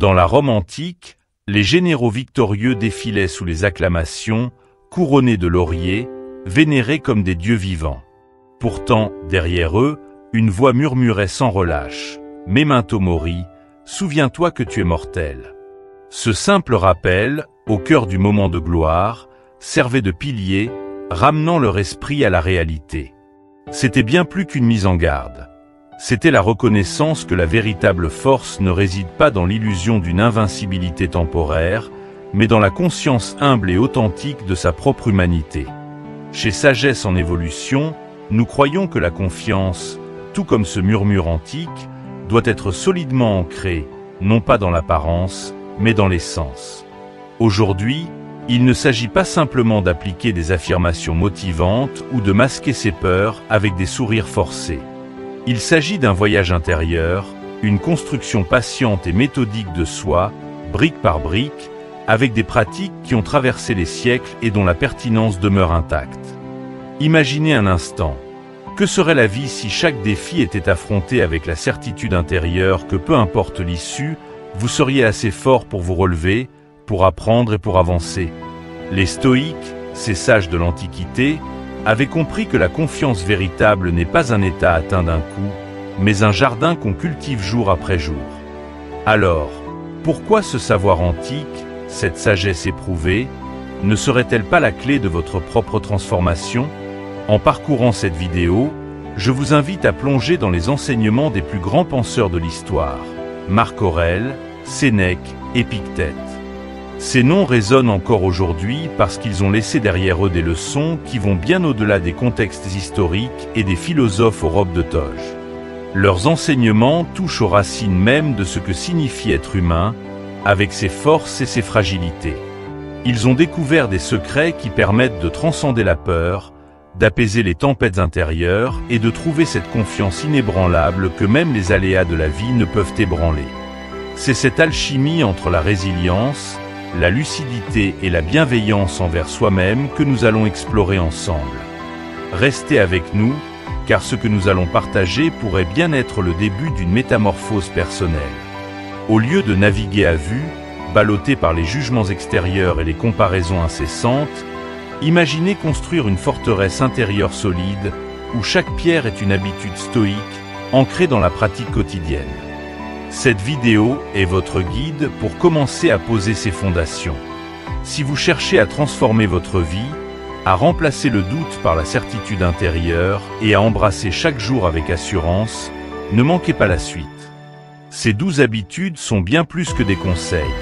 Dans la Rome antique, les généraux victorieux défilaient sous les acclamations, couronnés de lauriers, vénérés comme des dieux vivants. Pourtant, derrière eux, une voix murmurait sans relâche « Memento mori, souviens-toi que tu es mortel ». Ce simple rappel, au cœur du moment de gloire, servait de pilier, ramenant leur esprit à la réalité. C'était bien plus qu'une mise en garde. C'était la reconnaissance que la véritable force ne réside pas dans l'illusion d'une invincibilité temporaire, mais dans la conscience humble et authentique de sa propre humanité. Chez Sagesse en évolution, nous croyons que la confiance, tout comme ce murmure antique, doit être solidement ancrée, non pas dans l'apparence, mais dans l'essence. Aujourd'hui, il ne s'agit pas simplement d'appliquer des affirmations motivantes ou de masquer ses peurs avec des sourires forcés. Il s'agit d'un voyage intérieur, une construction patiente et méthodique de soi, brique par brique, avec des pratiques qui ont traversé les siècles et dont la pertinence demeure intacte. Imaginez un instant. Que serait la vie si chaque défi était affronté avec la certitude intérieure que peu importe l'issue, vous seriez assez fort pour vous relever, pour apprendre et pour avancer. Les stoïques, ces sages de l'Antiquité, avaient compris que la confiance véritable n'est pas un état atteint d'un coup, mais un jardin qu'on cultive jour après jour. Alors, pourquoi ce savoir antique, cette sagesse éprouvée, ne serait-elle pas la clé de votre propre transformation? En parcourant cette vidéo, je vous invite à plonger dans les enseignements des plus grands penseurs de l'histoire, Marc Aurèle, Sénèque, Épictète. Ces noms résonnent encore aujourd'hui parce qu'ils ont laissé derrière eux des leçons qui vont bien au-delà des contextes historiques et des philosophes aux robes de toge. Leurs enseignements touchent aux racines mêmes de ce que signifie être humain, avec ses forces et ses fragilités. Ils ont découvert des secrets qui permettent de transcender la peur, d'apaiser les tempêtes intérieures et de trouver cette confiance inébranlable que même les aléas de la vie ne peuvent ébranler. C'est cette alchimie entre la résilience, la lucidité et la bienveillance envers soi-même que nous allons explorer ensemble. Restez avec nous, car ce que nous allons partager pourrait bien être le début d'une métamorphose personnelle. Au lieu de naviguer à vue, ballotté par les jugements extérieurs et les comparaisons incessantes, imaginez construire une forteresse intérieure solide, où chaque pierre est une habitude stoïque, ancrée dans la pratique quotidienne. Cette vidéo est votre guide pour commencer à poser ces fondations. Si vous cherchez à transformer votre vie, à remplacer le doute par la certitude intérieure et à embrasser chaque jour avec assurance, ne manquez pas la suite. Ces 12 habitudes sont bien plus que des conseils.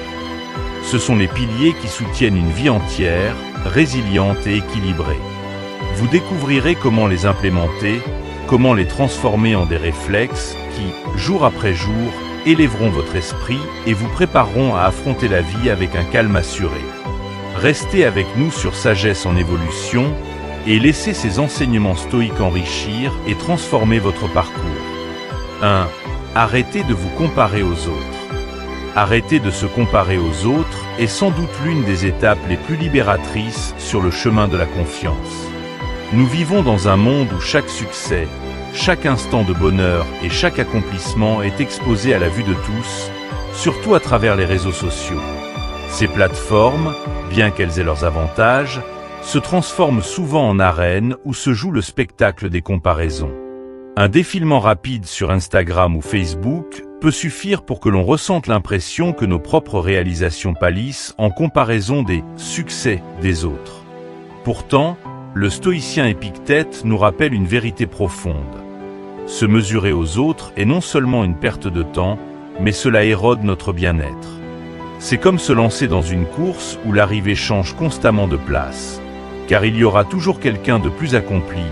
Ce sont les piliers qui soutiennent une vie entière, résiliente et équilibrée. Vous découvrirez comment les implémenter, comment les transformer en des réflexes qui, jour après jour, élèveront votre esprit et vous prépareront à affronter la vie avec un calme assuré. Restez avec nous sur Sagesse en évolution et laissez ces enseignements stoïques enrichir et transformer votre parcours. 1. Arrêtez de vous comparer aux autres. Arrêter de se comparer aux autres est sans doute l'une des étapes les plus libératrices sur le chemin de la confiance. Nous vivons dans un monde où chaque succès, chaque instant de bonheur et chaque accomplissement est exposé à la vue de tous, surtout à travers les réseaux sociaux. Ces plateformes, bien qu'elles aient leurs avantages, se transforment souvent en arènes où se joue le spectacle des comparaisons. Un défilement rapide sur Instagram ou Facebook peut suffire pour que l'on ressente l'impression que nos propres réalisations pâlissent en comparaison des succès des autres. Pourtant, le stoïcien Épictète nous rappelle une vérité profonde. Se mesurer aux autres est non seulement une perte de temps, mais cela érode notre bien-être. C'est comme se lancer dans une course où l'arrivée change constamment de place, car il y aura toujours quelqu'un de plus accompli,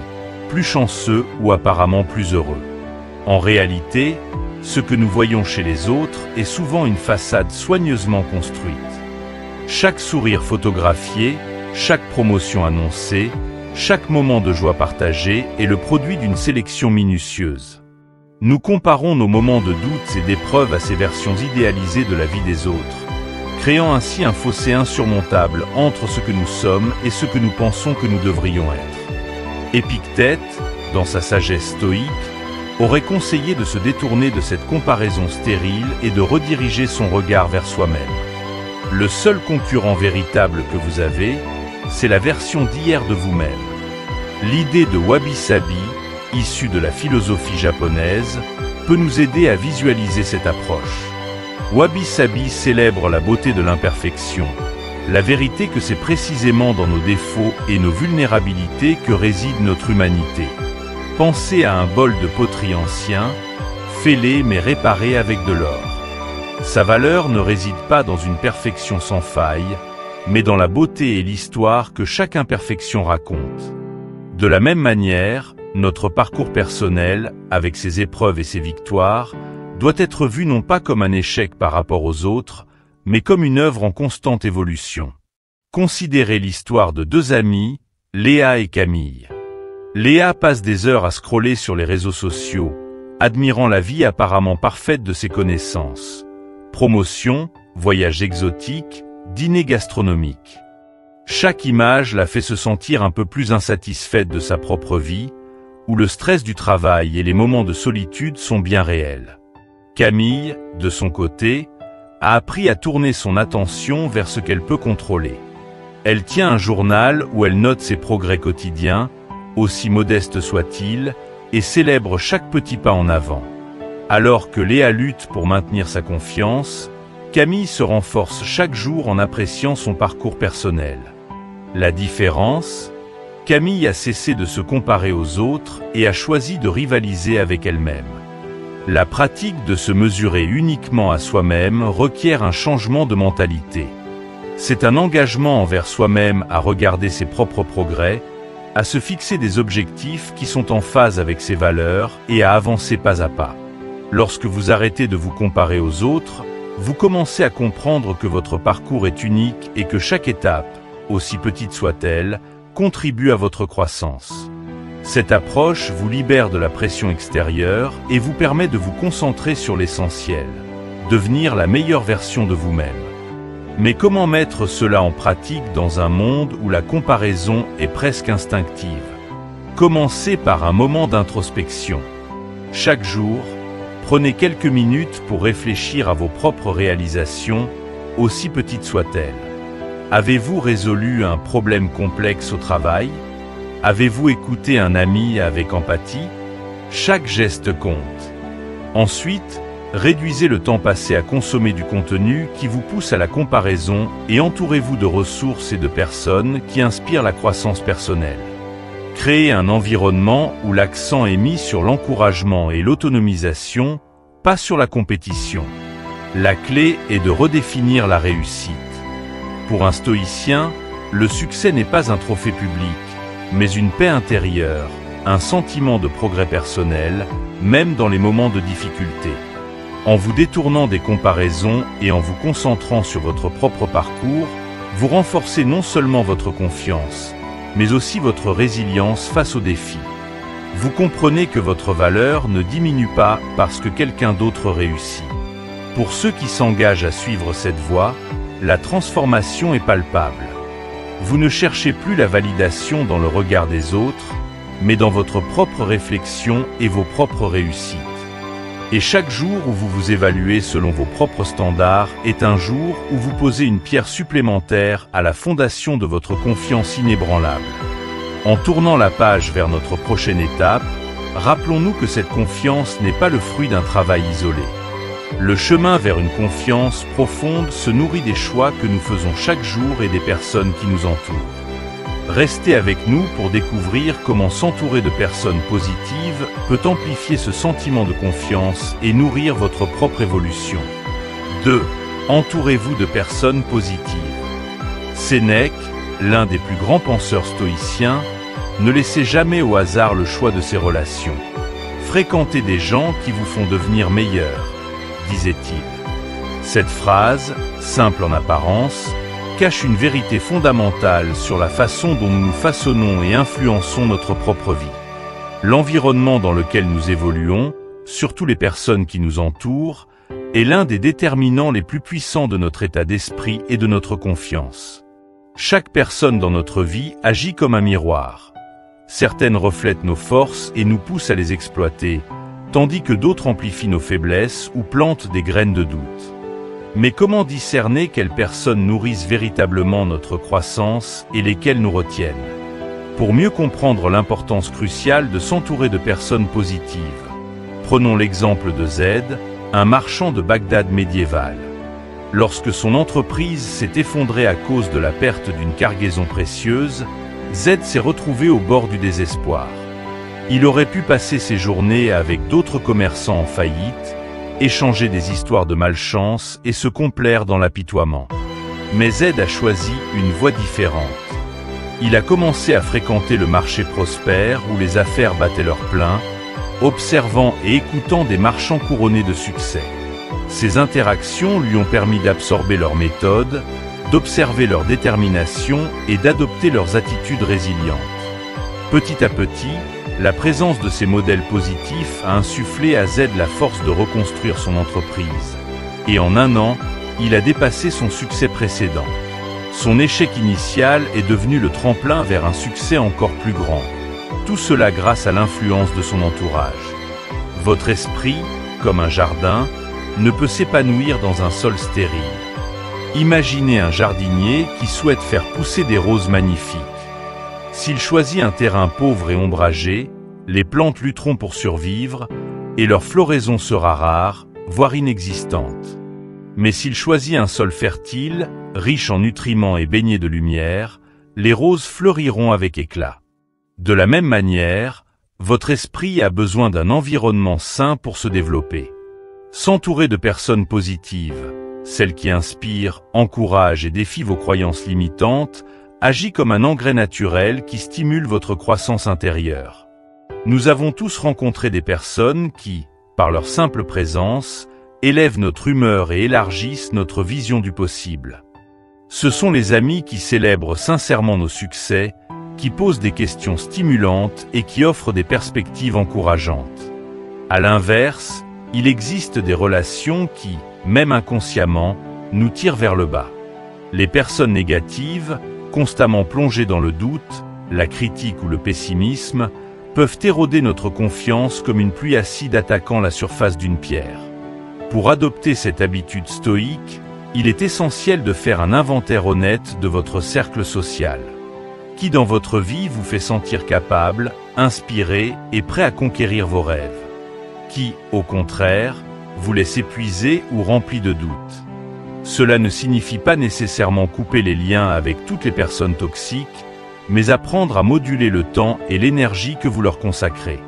plus chanceux ou apparemment plus heureux. En réalité, ce que nous voyons chez les autres est souvent une façade soigneusement construite. Chaque sourire photographié, chaque promotion annoncée, chaque moment de joie partagé est le produit d'une sélection minutieuse. Nous comparons nos moments de doute et d'épreuve à ces versions idéalisées de la vie des autres, créant ainsi un fossé insurmontable entre ce que nous sommes et ce que nous pensons que nous devrions être. Épictète, dans sa sagesse stoïque, aurait conseillé de se détourner de cette comparaison stérile et de rediriger son regard vers soi-même. Le seul concurrent véritable que vous avez, c'est la version d'hier de vous-même. L'idée de wabi-sabi, issue de la philosophie japonaise, peut nous aider à visualiser cette approche. Wabi-sabi célèbre la beauté de l'imperfection, la vérité que c'est précisément dans nos défauts et nos vulnérabilités que réside notre humanité. Pensez à un bol de poterie ancien, fêlé mais réparé avec de l'or. Sa valeur ne réside pas dans une perfection sans faille, mais dans la beauté et l'histoire que chaque imperfection raconte. De la même manière, notre parcours personnel, avec ses épreuves et ses victoires, doit être vu non pas comme un échec par rapport aux autres, mais comme une œuvre en constante évolution. Considérez l'histoire de deux amies, Léa et Camille. Léa passe des heures à scroller sur les réseaux sociaux, admirant la vie apparemment parfaite de ses connaissances. Promotion, voyages exotiques, dîners gastronomiques. Chaque image la fait se sentir un peu plus insatisfaite de sa propre vie, où le stress du travail et les moments de solitude sont bien réels. Camille, de son côté, a appris à tourner son attention vers ce qu'elle peut contrôler. Elle tient un journal où elle note ses progrès quotidiens, aussi modestes soient-ils, et célèbre chaque petit pas en avant. Alors que Léa lutte pour maintenir sa confiance, Camille se renforce chaque jour en appréciant son parcours personnel. La différence ? Camille a cessé de se comparer aux autres et a choisi de rivaliser avec elle-même. La pratique de se mesurer uniquement à soi-même requiert un changement de mentalité. C'est un engagement envers soi-même à regarder ses propres progrès, à se fixer des objectifs qui sont en phase avec ses valeurs et à avancer pas à pas. Lorsque vous arrêtez de vous comparer aux autres, vous commencez à comprendre que votre parcours est unique et que chaque étape, aussi petite soit-elle, contribue à votre croissance. Cette approche vous libère de la pression extérieure et vous permet de vous concentrer sur l'essentiel, devenir la meilleure version de vous-même. Mais comment mettre cela en pratique dans un monde où la comparaison est presque instinctive? Commencez par un moment d'introspection. Chaque jour, prenez quelques minutes pour réfléchir à vos propres réalisations, aussi petites soient-elles. Avez-vous résolu un problème complexe au travail? Avez-vous écouté un ami avec empathie? Chaque geste compte. Ensuite, réduisez le temps passé à consommer du contenu qui vous pousse à la comparaison et entourez-vous de ressources et de personnes qui inspirent la croissance personnelle. Créez un environnement où l'accent est mis sur l'encouragement et l'autonomisation, pas sur la compétition. La clé est de redéfinir la réussite. Pour un stoïcien, le succès n'est pas un trophée public, mais une paix intérieure, un sentiment de progrès personnel, même dans les moments de difficulté. En vous détournant des comparaisons et en vous concentrant sur votre propre parcours, vous renforcez non seulement votre confiance, mais aussi votre résilience face aux défis. Vous comprenez que votre valeur ne diminue pas parce que quelqu'un d'autre réussit. Pour ceux qui s'engagent à suivre cette voie, la transformation est palpable. Vous ne cherchez plus la validation dans le regard des autres, mais dans votre propre réflexion et vos propres réussites. Et chaque jour où vous vous évaluez selon vos propres standards est un jour où vous posez une pierre supplémentaire à la fondation de votre confiance inébranlable. En tournant la page vers notre prochaine étape, rappelons-nous que cette confiance n'est pas le fruit d'un travail isolé. Le chemin vers une confiance profonde se nourrit des choix que nous faisons chaque jour et des personnes qui nous entourent. Restez avec nous pour découvrir comment s'entourer de personnes positives peut amplifier ce sentiment de confiance et nourrir votre propre évolution. 2. Entourez-vous de personnes positives. Sénèque, l'un des plus grands penseurs stoïciens, ne laissez jamais au hasard le choix de ses relations. Fréquentez des gens qui vous font devenir meilleur, disait-il. Cette phrase, simple en apparence, cache une vérité fondamentale sur la façon dont nous nous façonnons et influençons notre propre vie. L'environnement dans lequel nous évoluons, surtout les personnes qui nous entourent, est l'un des déterminants les plus puissants de notre état d'esprit et de notre confiance. Chaque personne dans notre vie agit comme un miroir. Certaines reflètent nos forces et nous poussent à les exploiter, tandis que d'autres amplifient nos faiblesses ou plantent des graines de doute. Mais comment discerner quelles personnes nourrissent véritablement notre croissance et lesquelles nous retiennent? Pour mieux comprendre l'importance cruciale de s'entourer de personnes positives, prenons l'exemple de Z, un marchand de Bagdad médiéval. Lorsque son entreprise s'est effondrée à cause de la perte d'une cargaison précieuse, Z s'est retrouvé au bord du désespoir. Il aurait pu passer ses journées avec d'autres commerçants en faillite, échanger des histoires de malchance et se complaire dans l'apitoiement. Mais Z a choisi une voie différente. Il a commencé à fréquenter le marché prospère où les affaires battaient leur plein, observant et écoutant des marchands couronnés de succès. Ces interactions lui ont permis d'absorber leurs méthodes, d'observer leur détermination et d'adopter leurs attitudes résilientes. Petit à petit, la présence de ces modèles positifs a insufflé à Z la force de reconstruire son entreprise. Et en un an, il a dépassé son succès précédent. Son échec initial est devenu le tremplin vers un succès encore plus grand. Tout cela grâce à l'influence de son entourage. Votre esprit, comme un jardin, ne peut s'épanouir dans un sol stérile. Imaginez un jardinier qui souhaite faire pousser des roses magnifiques. S'il choisit un terrain pauvre et ombragé, les plantes lutteront pour survivre et leur floraison sera rare, voire inexistante. Mais s'il choisit un sol fertile, riche en nutriments et baigné de lumière, les roses fleuriront avec éclat. De la même manière, votre esprit a besoin d'un environnement sain pour se développer. S'entourer de personnes positives, celles qui inspirent, encouragent et défient vos croyances limitantes, agit comme un engrais naturel qui stimule votre croissance intérieure. Nous avons tous rencontré des personnes qui, par leur simple présence, élèvent notre humeur et élargissent notre vision du possible. Ce sont les amis qui célèbrent sincèrement nos succès, qui posent des questions stimulantes et qui offrent des perspectives encourageantes. À l'inverse, il existe des relations qui, même inconsciemment, nous tirent vers le bas. Les personnes négatives, constamment plongées dans le doute, la critique ou le pessimisme, peuvent éroder notre confiance comme une pluie acide attaquant la surface d'une pierre. Pour adopter cette habitude stoïque, il est essentiel de faire un inventaire honnête de votre cercle social. Qui dans votre vie vous fait sentir capable, inspiré et prêt à conquérir vos rêves? Qui, au contraire, vous laisse épuisé ou rempli de doutes? Cela ne signifie pas nécessairement couper les liens avec toutes les personnes toxiques, mais apprendre à moduler le temps et l'énergie que vous leur consacrez.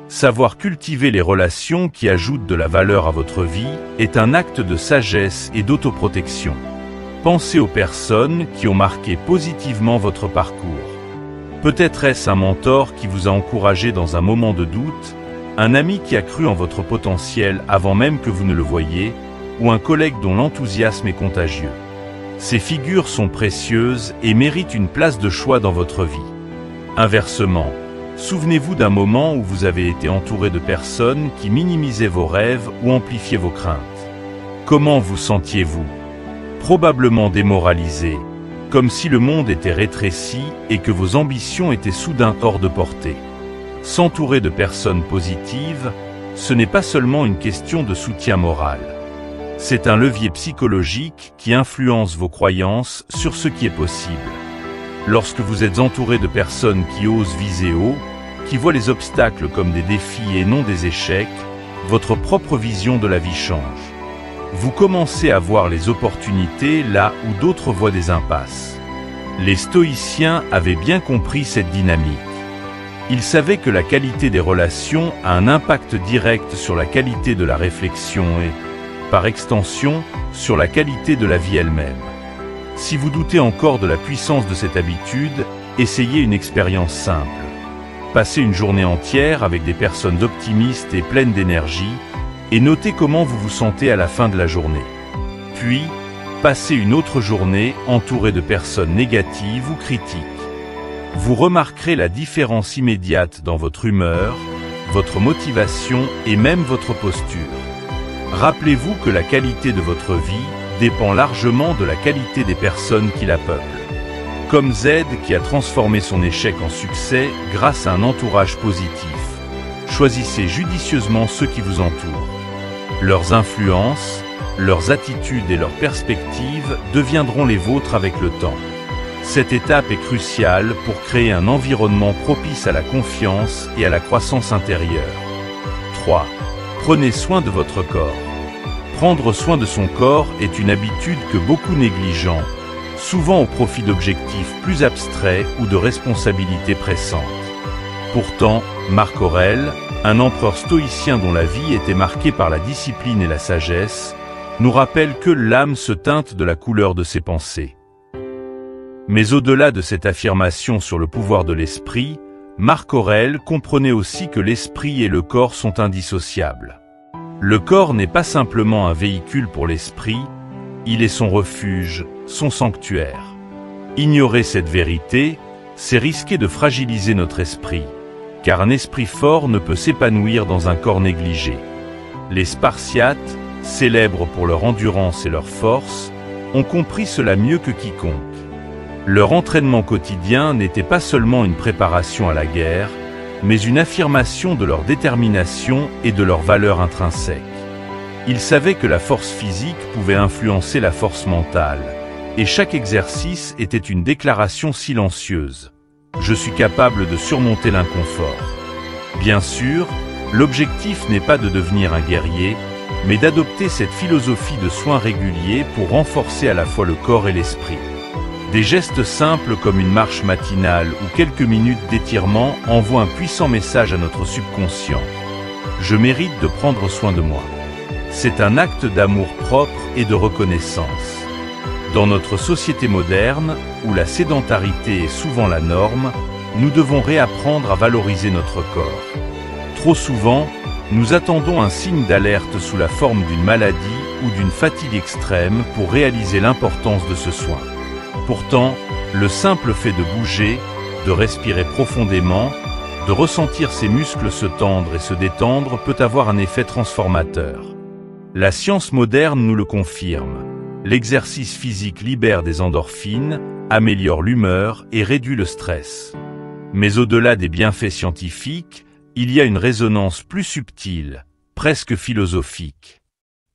Savoir cultiver les relations qui ajoutent de la valeur à votre vie est un acte de sagesse et d'autoprotection. Pensez aux personnes qui ont marqué positivement votre parcours. Peut-être est-ce un mentor qui vous a encouragé dans un moment de doute, un ami qui a cru en votre potentiel avant même que vous ne le voyiez, ou un collègue dont l'enthousiasme est contagieux. Ces figures sont précieuses et méritent une place de choix dans votre vie. Inversement, souvenez-vous d'un moment où vous avez été entouré de personnes qui minimisaient vos rêves ou amplifiaient vos craintes. Comment vous sentiez-vous? Probablement démoralisé, comme si le monde était rétréci et que vos ambitions étaient soudain hors de portée. S'entourer de personnes positives, ce n'est pas seulement une question de soutien moral. C'est un levier psychologique qui influence vos croyances sur ce qui est possible. Lorsque vous êtes entouré de personnes qui osent viser haut, qui voient les obstacles comme des défis et non des échecs, votre propre vision de la vie change. Vous commencez à voir les opportunités là où d'autres voient des impasses. Les stoïciens avaient bien compris cette dynamique. Ils savaient que la qualité des relations a un impact direct sur la qualité de la réflexion et, par extension, sur la qualité de la vie elle-même. Si vous doutez encore de la puissance de cette habitude, essayez une expérience simple. Passez une journée entière avec des personnes optimistes et pleines d'énergie et notez comment vous vous sentez à la fin de la journée. Puis, passez une autre journée entourée de personnes négatives ou critiques. Vous remarquerez la différence immédiate dans votre humeur, votre motivation et même votre posture. Rappelez-vous que la qualité de votre vie dépend largement de la qualité des personnes qui la peuplent. Comme Z qui a transformé son échec en succès grâce à un entourage positif. choisissez judicieusement ceux qui vous entourent. Leurs influences, leurs attitudes et leurs perspectives deviendront les vôtres avec le temps. Cette étape est cruciale pour créer un environnement propice à la confiance et à la croissance intérieure. 3. Prenez soin de votre corps. Prendre soin de son corps est une habitude que beaucoup négligent, souvent au profit d'objectifs plus abstraits ou de responsabilités pressantes. Pourtant, Marc Aurèle, un empereur stoïcien dont la vie était marquée par la discipline et la sagesse, nous rappelle que l'âme se teinte de la couleur de ses pensées. Mais au-delà de cette affirmation sur le pouvoir de l'esprit, Marc Aurèle comprenait aussi que l'esprit et le corps sont indissociables. Le corps n'est pas simplement un véhicule pour l'esprit, il est son refuge, son sanctuaire. Ignorer cette vérité, c'est risquer de fragiliser notre esprit, car un esprit fort ne peut s'épanouir dans un corps négligé. Les Spartiates, célèbres pour leur endurance et leur force, ont compris cela mieux que quiconque. Leur entraînement quotidien n'était pas seulement une préparation à la guerre, mais une affirmation de leur détermination et de leur valeur intrinsèque. Ils savaient que la force physique pouvait influencer la force mentale, et chaque exercice était une déclaration silencieuse. Je suis capable de surmonter l'inconfort. Bien sûr, l'objectif n'est pas de devenir un guerrier, mais d'adopter cette philosophie de soins réguliers pour renforcer à la fois le corps et l'esprit. Des gestes simples comme une marche matinale ou quelques minutes d'étirement envoient un puissant message à notre subconscient. Je mérite de prendre soin de moi. C'est un acte d'amour propre et de reconnaissance. Dans notre société moderne, où la sédentarité est souvent la norme, nous devons réapprendre à valoriser notre corps. Trop souvent, nous attendons un signe d'alerte sous la forme d'une maladie ou d'une fatigue extrême pour réaliser l'importance de ce soin. Pourtant, le simple fait de bouger, de respirer profondément, de ressentir ses muscles se tendre et se détendre peut avoir un effet transformateur. La science moderne nous le confirme. L'exercice physique libère des endorphines, améliore l'humeur et réduit le stress. Mais au-delà des bienfaits scientifiques, il y a une résonance plus subtile, presque philosophique.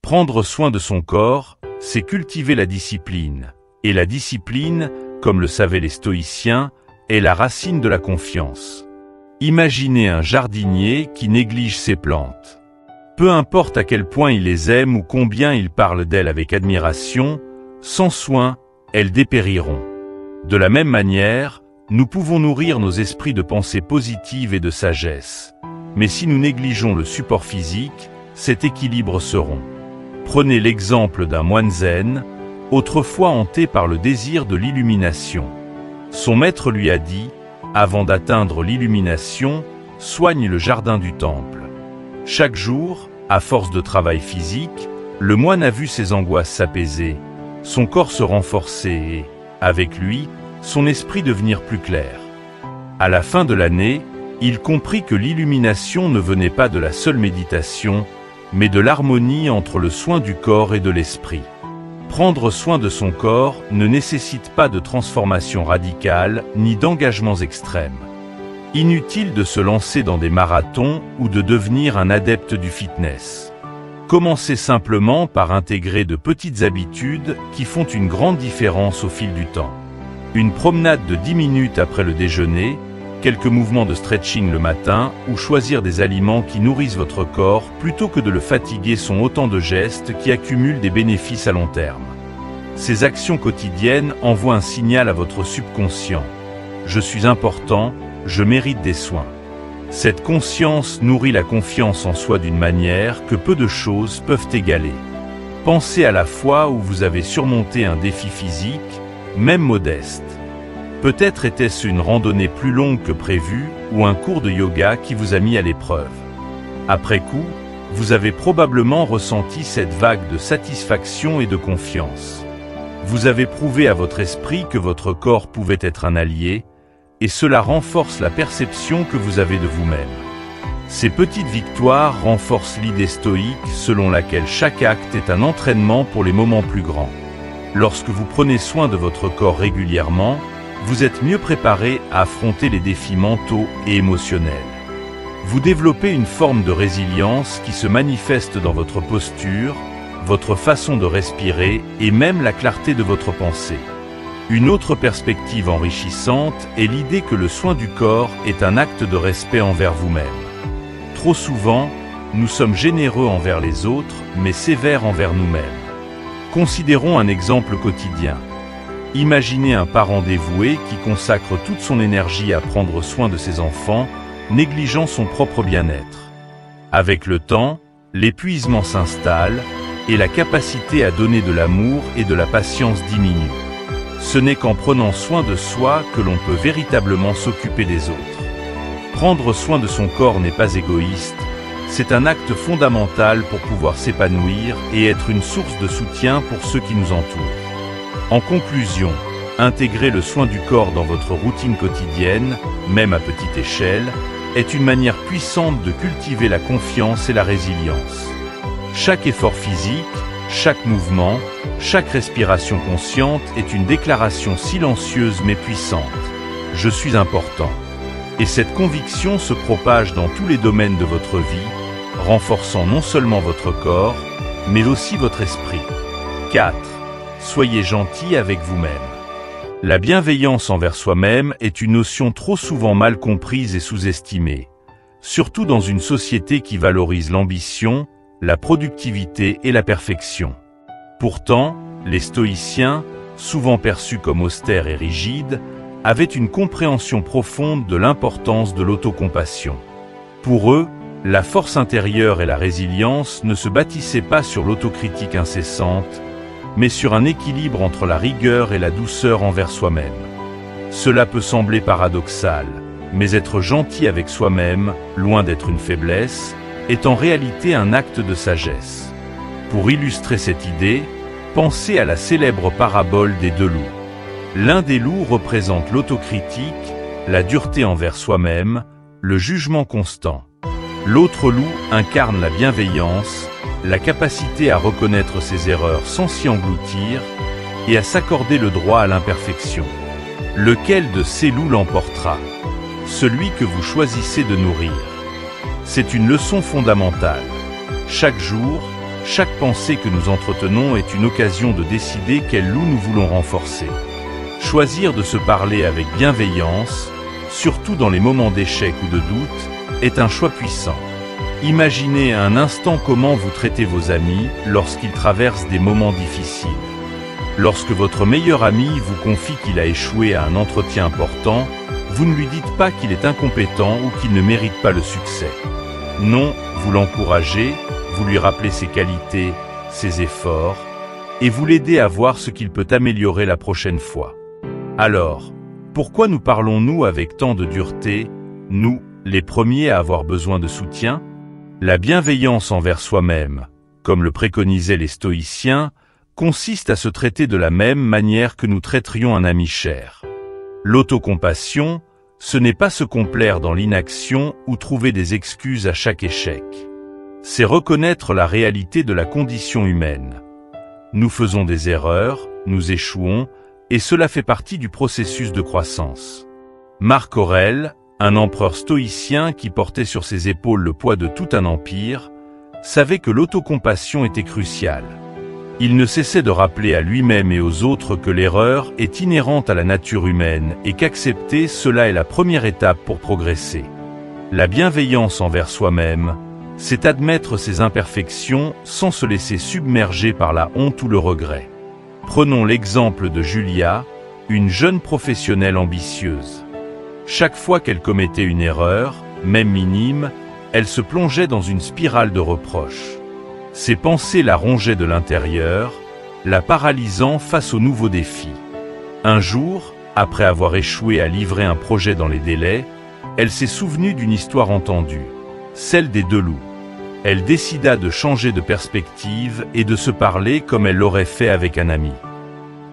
Prendre soin de son corps, c'est cultiver la discipline. Et la discipline, comme le savaient les stoïciens, est la racine de la confiance. Imaginez un jardinier qui néglige ses plantes. Peu importe à quel point il les aime ou combien il parle d'elles avec admiration, sans soin, elles dépériront. De la même manière, nous pouvons nourrir nos esprits de pensées positives et de sagesse. Mais si nous négligeons le support physique, cet équilibre se rompt. Prenez l'exemple d'un moine zen, autrefois hanté par le désir de l'illumination. Son maître lui a dit, avant d'atteindre l'illumination, soigne le jardin du temple. Chaque jour, à force de travail physique, le moine a vu ses angoisses s'apaiser, son corps se renforcer et, avec lui, son esprit devenir plus clair. À la fin de l'année, il comprit que l'illumination ne venait pas de la seule méditation, mais de l'harmonie entre le soin du corps et de l'esprit. Prendre soin de son corps ne nécessite pas de transformation radicale ni d'engagements extrêmes. Inutile de se lancer dans des marathons ou de devenir un adepte du fitness. Commencez simplement par intégrer de petites habitudes qui font une grande différence au fil du temps. Une promenade de 10 minutes après le déjeuner, quelques mouvements de stretching le matin ou choisir des aliments qui nourrissent votre corps plutôt que de le fatiguer sont autant de gestes qui accumulent des bénéfices à long terme. Ces actions quotidiennes envoient un signal à votre subconscient. Je suis important, je mérite des soins. Cette conscience nourrit la confiance en soi d'une manière que peu de choses peuvent égaler. Pensez à la fois où vous avez surmonté un défi physique, même modeste. Peut-être était-ce une randonnée plus longue que prévu ou un cours de yoga qui vous a mis à l'épreuve. Après coup, vous avez probablement ressenti cette vague de satisfaction et de confiance. Vous avez prouvé à votre esprit que votre corps pouvait être un allié, et cela renforce la perception que vous avez de vous-même. Ces petites victoires renforcent l'idée stoïque selon laquelle chaque acte est un entraînement pour les moments plus grands. Lorsque vous prenez soin de votre corps régulièrement, vous êtes mieux préparé à affronter les défis mentaux et émotionnels. Vous développez une forme de résilience qui se manifeste dans votre posture, votre façon de respirer et même la clarté de votre pensée. Une autre perspective enrichissante est l'idée que le soin du corps est un acte de respect envers vous-même. Trop souvent, nous sommes généreux envers les autres, mais sévères envers nous-mêmes. Considérons un exemple quotidien. Imaginez un parent dévoué qui consacre toute son énergie à prendre soin de ses enfants, négligeant son propre bien-être. Avec le temps, l'épuisement s'installe et la capacité à donner de l'amour et de la patience diminue. Ce n'est qu'en prenant soin de soi que l'on peut véritablement s'occuper des autres. Prendre soin de son corps n'est pas égoïste, c'est un acte fondamental pour pouvoir s'épanouir et être une source de soutien pour ceux qui nous entourent. En conclusion, intégrer le soin du corps dans votre routine quotidienne, même à petite échelle, est une manière puissante de cultiver la confiance et la résilience. Chaque effort physique, chaque mouvement, chaque respiration consciente est une déclaration silencieuse mais puissante. Je suis important. Et cette conviction se propage dans tous les domaines de votre vie, renforçant non seulement votre corps, mais aussi votre esprit. 4. Soyez gentil avec vous-même. La bienveillance envers soi-même est une notion trop souvent mal comprise et sous-estimée, surtout dans une société qui valorise l'ambition, la productivité et la perfection. Pourtant, les stoïciens, souvent perçus comme austères et rigides, avaient une compréhension profonde de l'importance de l'autocompassion. Pour eux, la force intérieure et la résilience ne se bâtissaient pas sur l'autocritique incessante, mais sur un équilibre entre la rigueur et la douceur envers soi-même. Cela peut sembler paradoxal, mais être gentil avec soi-même, loin d'être une faiblesse, est en réalité un acte de sagesse. Pour illustrer cette idée, pensez à la célèbre parabole des deux loups. L'un des loups représente l'autocritique, la dureté envers soi-même, le jugement constant. L'autre loup incarne la bienveillance, la capacité à reconnaître ses erreurs sans s'y engloutir et à s'accorder le droit à l'imperfection. Lequel de ces loups l'emportera? Celui que vous choisissez de nourrir. C'est une leçon fondamentale. Chaque jour, chaque pensée que nous entretenons est une occasion de décider quel loup nous voulons renforcer. Choisir de se parler avec bienveillance, surtout dans les moments d'échec ou de doute, est un choix puissant. Imaginez un instant comment vous traitez vos amis lorsqu'ils traversent des moments difficiles. Lorsque votre meilleur ami vous confie qu'il a échoué à un entretien important, vous ne lui dites pas qu'il est incompétent ou qu'il ne mérite pas le succès. Non, vous l'encouragez, vous lui rappelez ses qualités, ses efforts, et vous l'aidez à voir ce qu'il peut améliorer la prochaine fois. Alors, pourquoi nous parlons-nous avec tant de dureté, nous, les premiers à avoir besoin de soutien? La bienveillance envers soi-même, comme le préconisaient les stoïciens, consiste à se traiter de la même manière que nous traiterions un ami cher. L'autocompassion, ce n'est pas se complaire dans l'inaction ou trouver des excuses à chaque échec. C'est reconnaître la réalité de la condition humaine. Nous faisons des erreurs, nous échouons, et cela fait partie du processus de croissance. Marc Aurèle, un empereur stoïcien qui portait sur ses épaules le poids de tout un empire, savait que l'autocompassion était cruciale. Il ne cessait de rappeler à lui-même et aux autres que l'erreur est inhérente à la nature humaine et qu'accepter cela est la première étape pour progresser. La bienveillance envers soi-même, c'est admettre ses imperfections sans se laisser submerger par la honte ou le regret. Prenons l'exemple de Julia, une jeune professionnelle ambitieuse. Chaque fois qu'elle commettait une erreur, même minime, elle se plongeait dans une spirale de reproches. Ses pensées la rongeaient de l'intérieur, la paralysant face aux nouveaux défis. Un jour, après avoir échoué à livrer un projet dans les délais, elle s'est souvenue d'une histoire entendue, celle des deux loups. Elle décida de changer de perspective et de se parler comme elle l'aurait fait avec un ami.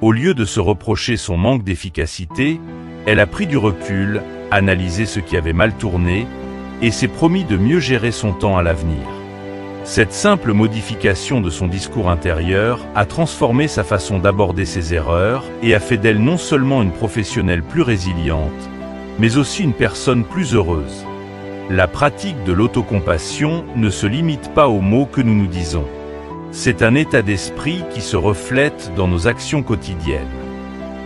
Au lieu de se reprocher son manque d'efficacité, elle a pris du recul, analysé ce qui avait mal tourné, et s'est promis de mieux gérer son temps à l'avenir. Cette simple modification de son discours intérieur a transformé sa façon d'aborder ses erreurs et a fait d'elle non seulement une professionnelle plus résiliente, mais aussi une personne plus heureuse. La pratique de l'autocompassion ne se limite pas aux mots que nous nous disons. C'est un état d'esprit qui se reflète dans nos actions quotidiennes.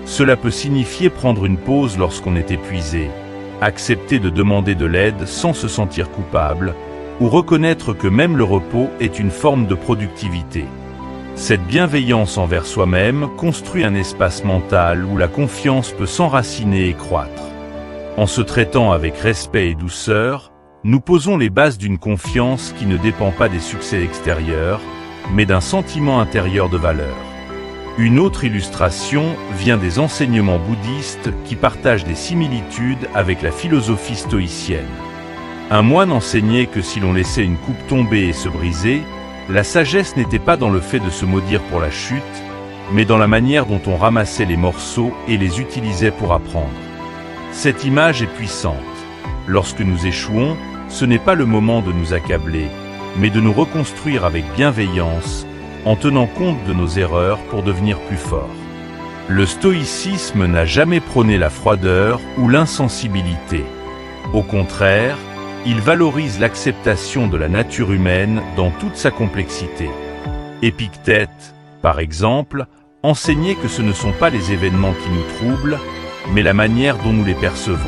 Cela peut signifier prendre une pause lorsqu'on est épuisé, accepter de demander de l'aide sans se sentir coupable, ou reconnaître que même le repos est une forme de productivité. Cette bienveillance envers soi-même construit un espace mental où la confiance peut s'enraciner et croître. En se traitant avec respect et douceur, nous posons les bases d'une confiance qui ne dépend pas des succès extérieurs, mais d'un sentiment intérieur de valeur. Une autre illustration vient des enseignements bouddhistes qui partagent des similitudes avec la philosophie stoïcienne. Un moine enseignait que si l'on laissait une coupe tomber et se briser, la sagesse n'était pas dans le fait de se maudire pour la chute, mais dans la manière dont on ramassait les morceaux et les utilisait pour apprendre. Cette image est puissante. Lorsque nous échouons, ce n'est pas le moment de nous accabler, mais de nous reconstruire avec bienveillance, en tenant compte de nos erreurs pour devenir plus forts. Le stoïcisme n'a jamais prôné la froideur ou l'insensibilité. Au contraire, il valorise l'acceptation de la nature humaine dans toute sa complexité. Épictète, par exemple, enseignait que ce ne sont pas les événements qui nous troublent, mais la manière dont nous les percevons.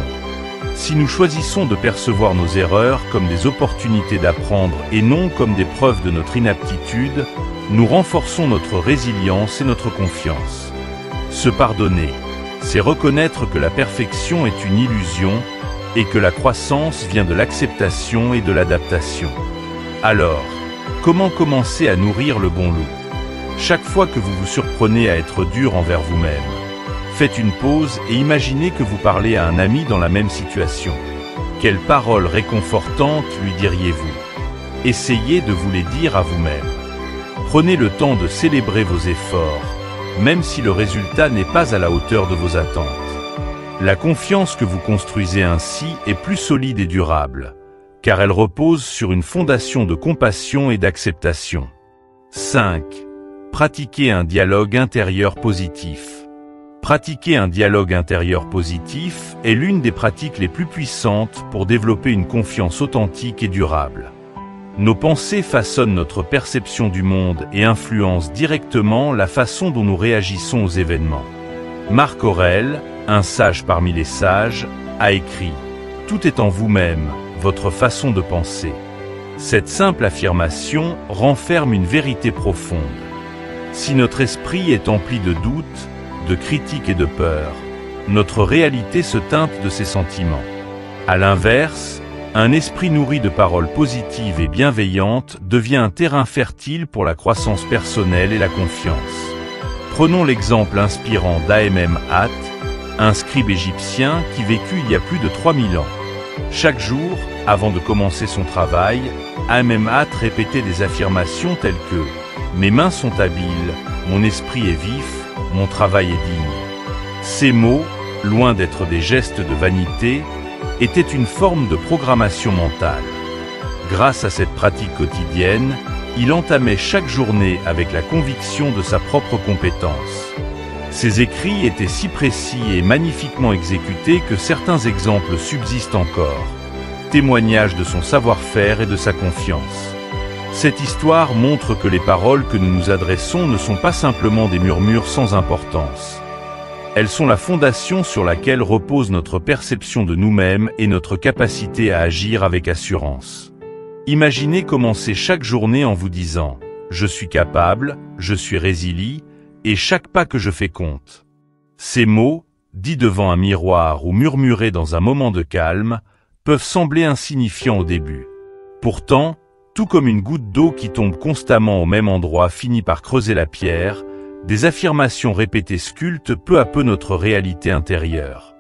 Si nous choisissons de percevoir nos erreurs comme des opportunités d'apprendre et non comme des preuves de notre inaptitude, nous renforçons notre résilience et notre confiance. Se pardonner, c'est reconnaître que la perfection est une illusion et que la croissance vient de l'acceptation et de l'adaptation. Alors, comment commencer à nourrir le bon loup? Chaque fois que vous vous surprenez à être dur envers vous-même, faites une pause et imaginez que vous parlez à un ami dans la même situation. Quelles paroles réconfortantes lui diriez-vous? Essayez de vous les dire à vous-même. Prenez le temps de célébrer vos efforts, même si le résultat n'est pas à la hauteur de vos attentes. La confiance que vous construisez ainsi est plus solide et durable, car elle repose sur une fondation de compassion et d'acceptation. 5. Pratiquez un dialogue intérieur positif. Pratiquer un dialogue intérieur positif est l'une des pratiques les plus puissantes pour développer une confiance authentique et durable. Nos pensées façonnent notre perception du monde et influencent directement la façon dont nous réagissons aux événements. Marc Aurèle, un sage parmi les sages, a écrit « Tout est en vous-même, votre façon de penser ». Cette simple affirmation renferme une vérité profonde. Si notre esprit est empli de doutes, de critiques et de peur, notre réalité se teinte de ces sentiments. À l'inverse, un esprit nourri de paroles positives et bienveillantes devient un terrain fertile pour la croissance personnelle et la confiance. Prenons l'exemple inspirant d'Amenemhat, un scribe égyptien qui vécut il y a plus de 3000 ans. Chaque jour, avant de commencer son travail, Amenemhat répétait des affirmations telles que « Mes mains sont habiles, mon esprit est vif, mon travail est digne ». Ces mots, loin d'être des gestes de vanité, étaient une forme de programmation mentale. Grâce à cette pratique quotidienne, il entamait chaque journée avec la conviction de sa propre compétence. Ses écrits étaient si précis et magnifiquement exécutés que certains exemples subsistent encore, témoignage de son savoir-faire et de sa confiance. Cette histoire montre que les paroles que nous nous adressons ne sont pas simplement des murmures sans importance. Elles sont la fondation sur laquelle repose notre perception de nous-mêmes et notre capacité à agir avec assurance. Imaginez commencer chaque journée en vous disant « Je suis capable, je suis résilient, et chaque pas que je fais compte ». Ces mots, dits devant un miroir ou murmurés dans un moment de calme, peuvent sembler insignifiants au début. Pourtant, tout comme une goutte d'eau qui tombe constamment au même endroit finit par creuser la pierre, des affirmations répétées sculptent peu à peu notre réalité intérieure.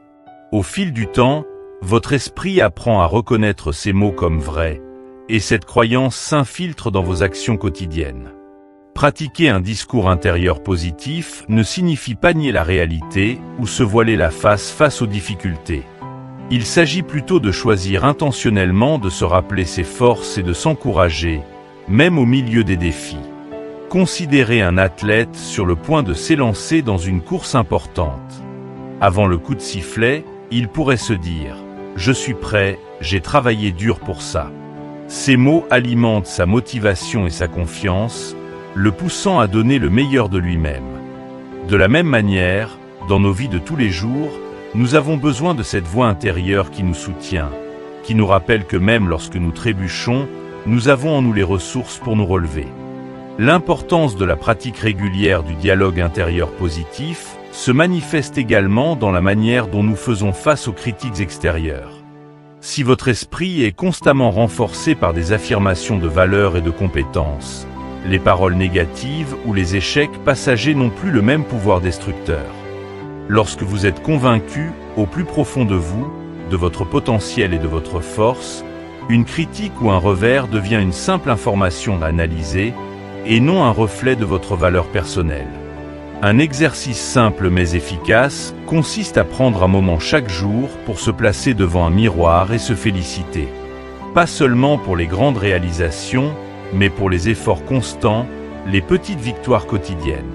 Au fil du temps, votre esprit apprend à reconnaître ces mots comme vrais, et cette croyance s'infiltre dans vos actions quotidiennes. Pratiquer un discours intérieur positif ne signifie pas nier la réalité ou se voiler la face aux difficultés. Il s'agit plutôt de choisir intentionnellement de se rappeler ses forces et de s'encourager, même au milieu des défis. Considérez un athlète sur le point de s'élancer dans une course importante. Avant le coup de sifflet, il pourrait se dire « Je suis prêt, « J'ai travaillé dur pour ça ». Ces mots alimentent sa motivation et sa confiance, le poussant à donner le meilleur de lui-même. De la même manière, dans nos vies de tous les jours, nous avons besoin de cette voix intérieure qui nous soutient, qui nous rappelle que même lorsque nous trébuchons, nous avons en nous les ressources pour nous relever. L'importance de la pratique régulière du dialogue intérieur positif se manifeste également dans la manière dont nous faisons face aux critiques extérieures. Si votre esprit est constamment renforcé par des affirmations de valeur et de compétences, les paroles négatives ou les échecs passagers n'ont plus le même pouvoir destructeur. Lorsque vous êtes convaincu, au plus profond de vous, de votre potentiel et de votre force, une critique ou un revers devient une simple information à analyser et non un reflet de votre valeur personnelle. Un exercice simple mais efficace consiste à prendre un moment chaque jour pour se placer devant un miroir et se féliciter. Pas seulement pour les grandes réalisations, mais pour les efforts constants, les petites victoires quotidiennes.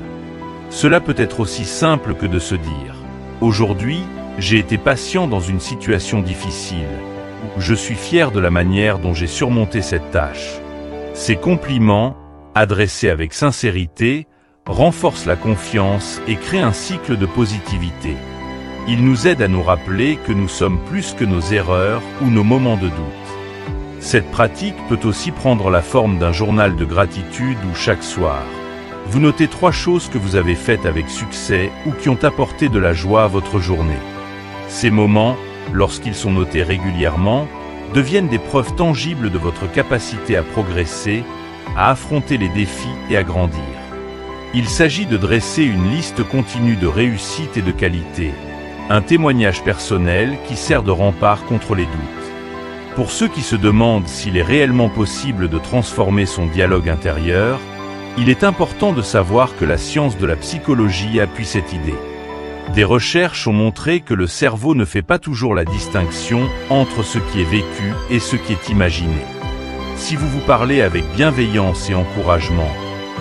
Cela peut être aussi simple que de se dire « Aujourd'hui, j'ai été patient dans une situation difficile » ou « Je suis fier de la manière dont j'ai surmonté cette tâche ». Ces compliments, adressés avec sincérité, renforcent la confiance et créent un cycle de positivité. Ils nous aident à nous rappeler que nous sommes plus que nos erreurs ou nos moments de doute. Cette pratique peut aussi prendre la forme d'un journal de gratitude où chaque soir, vous notez 3 choses que vous avez faites avec succès ou qui ont apporté de la joie à votre journée. Ces moments, lorsqu'ils sont notés régulièrement, deviennent des preuves tangibles de votre capacité à progresser, à affronter les défis et à grandir. Il s'agit de dresser une liste continue de réussites et de qualités, un témoignage personnel qui sert de rempart contre les doutes. Pour ceux qui se demandent s'il est réellement possible de transformer son dialogue intérieur, il est important de savoir que la science de la psychologie appuie cette idée. Des recherches ont montré que le cerveau ne fait pas toujours la distinction entre ce qui est vécu et ce qui est imaginé. Si vous vous parlez avec bienveillance et encouragement,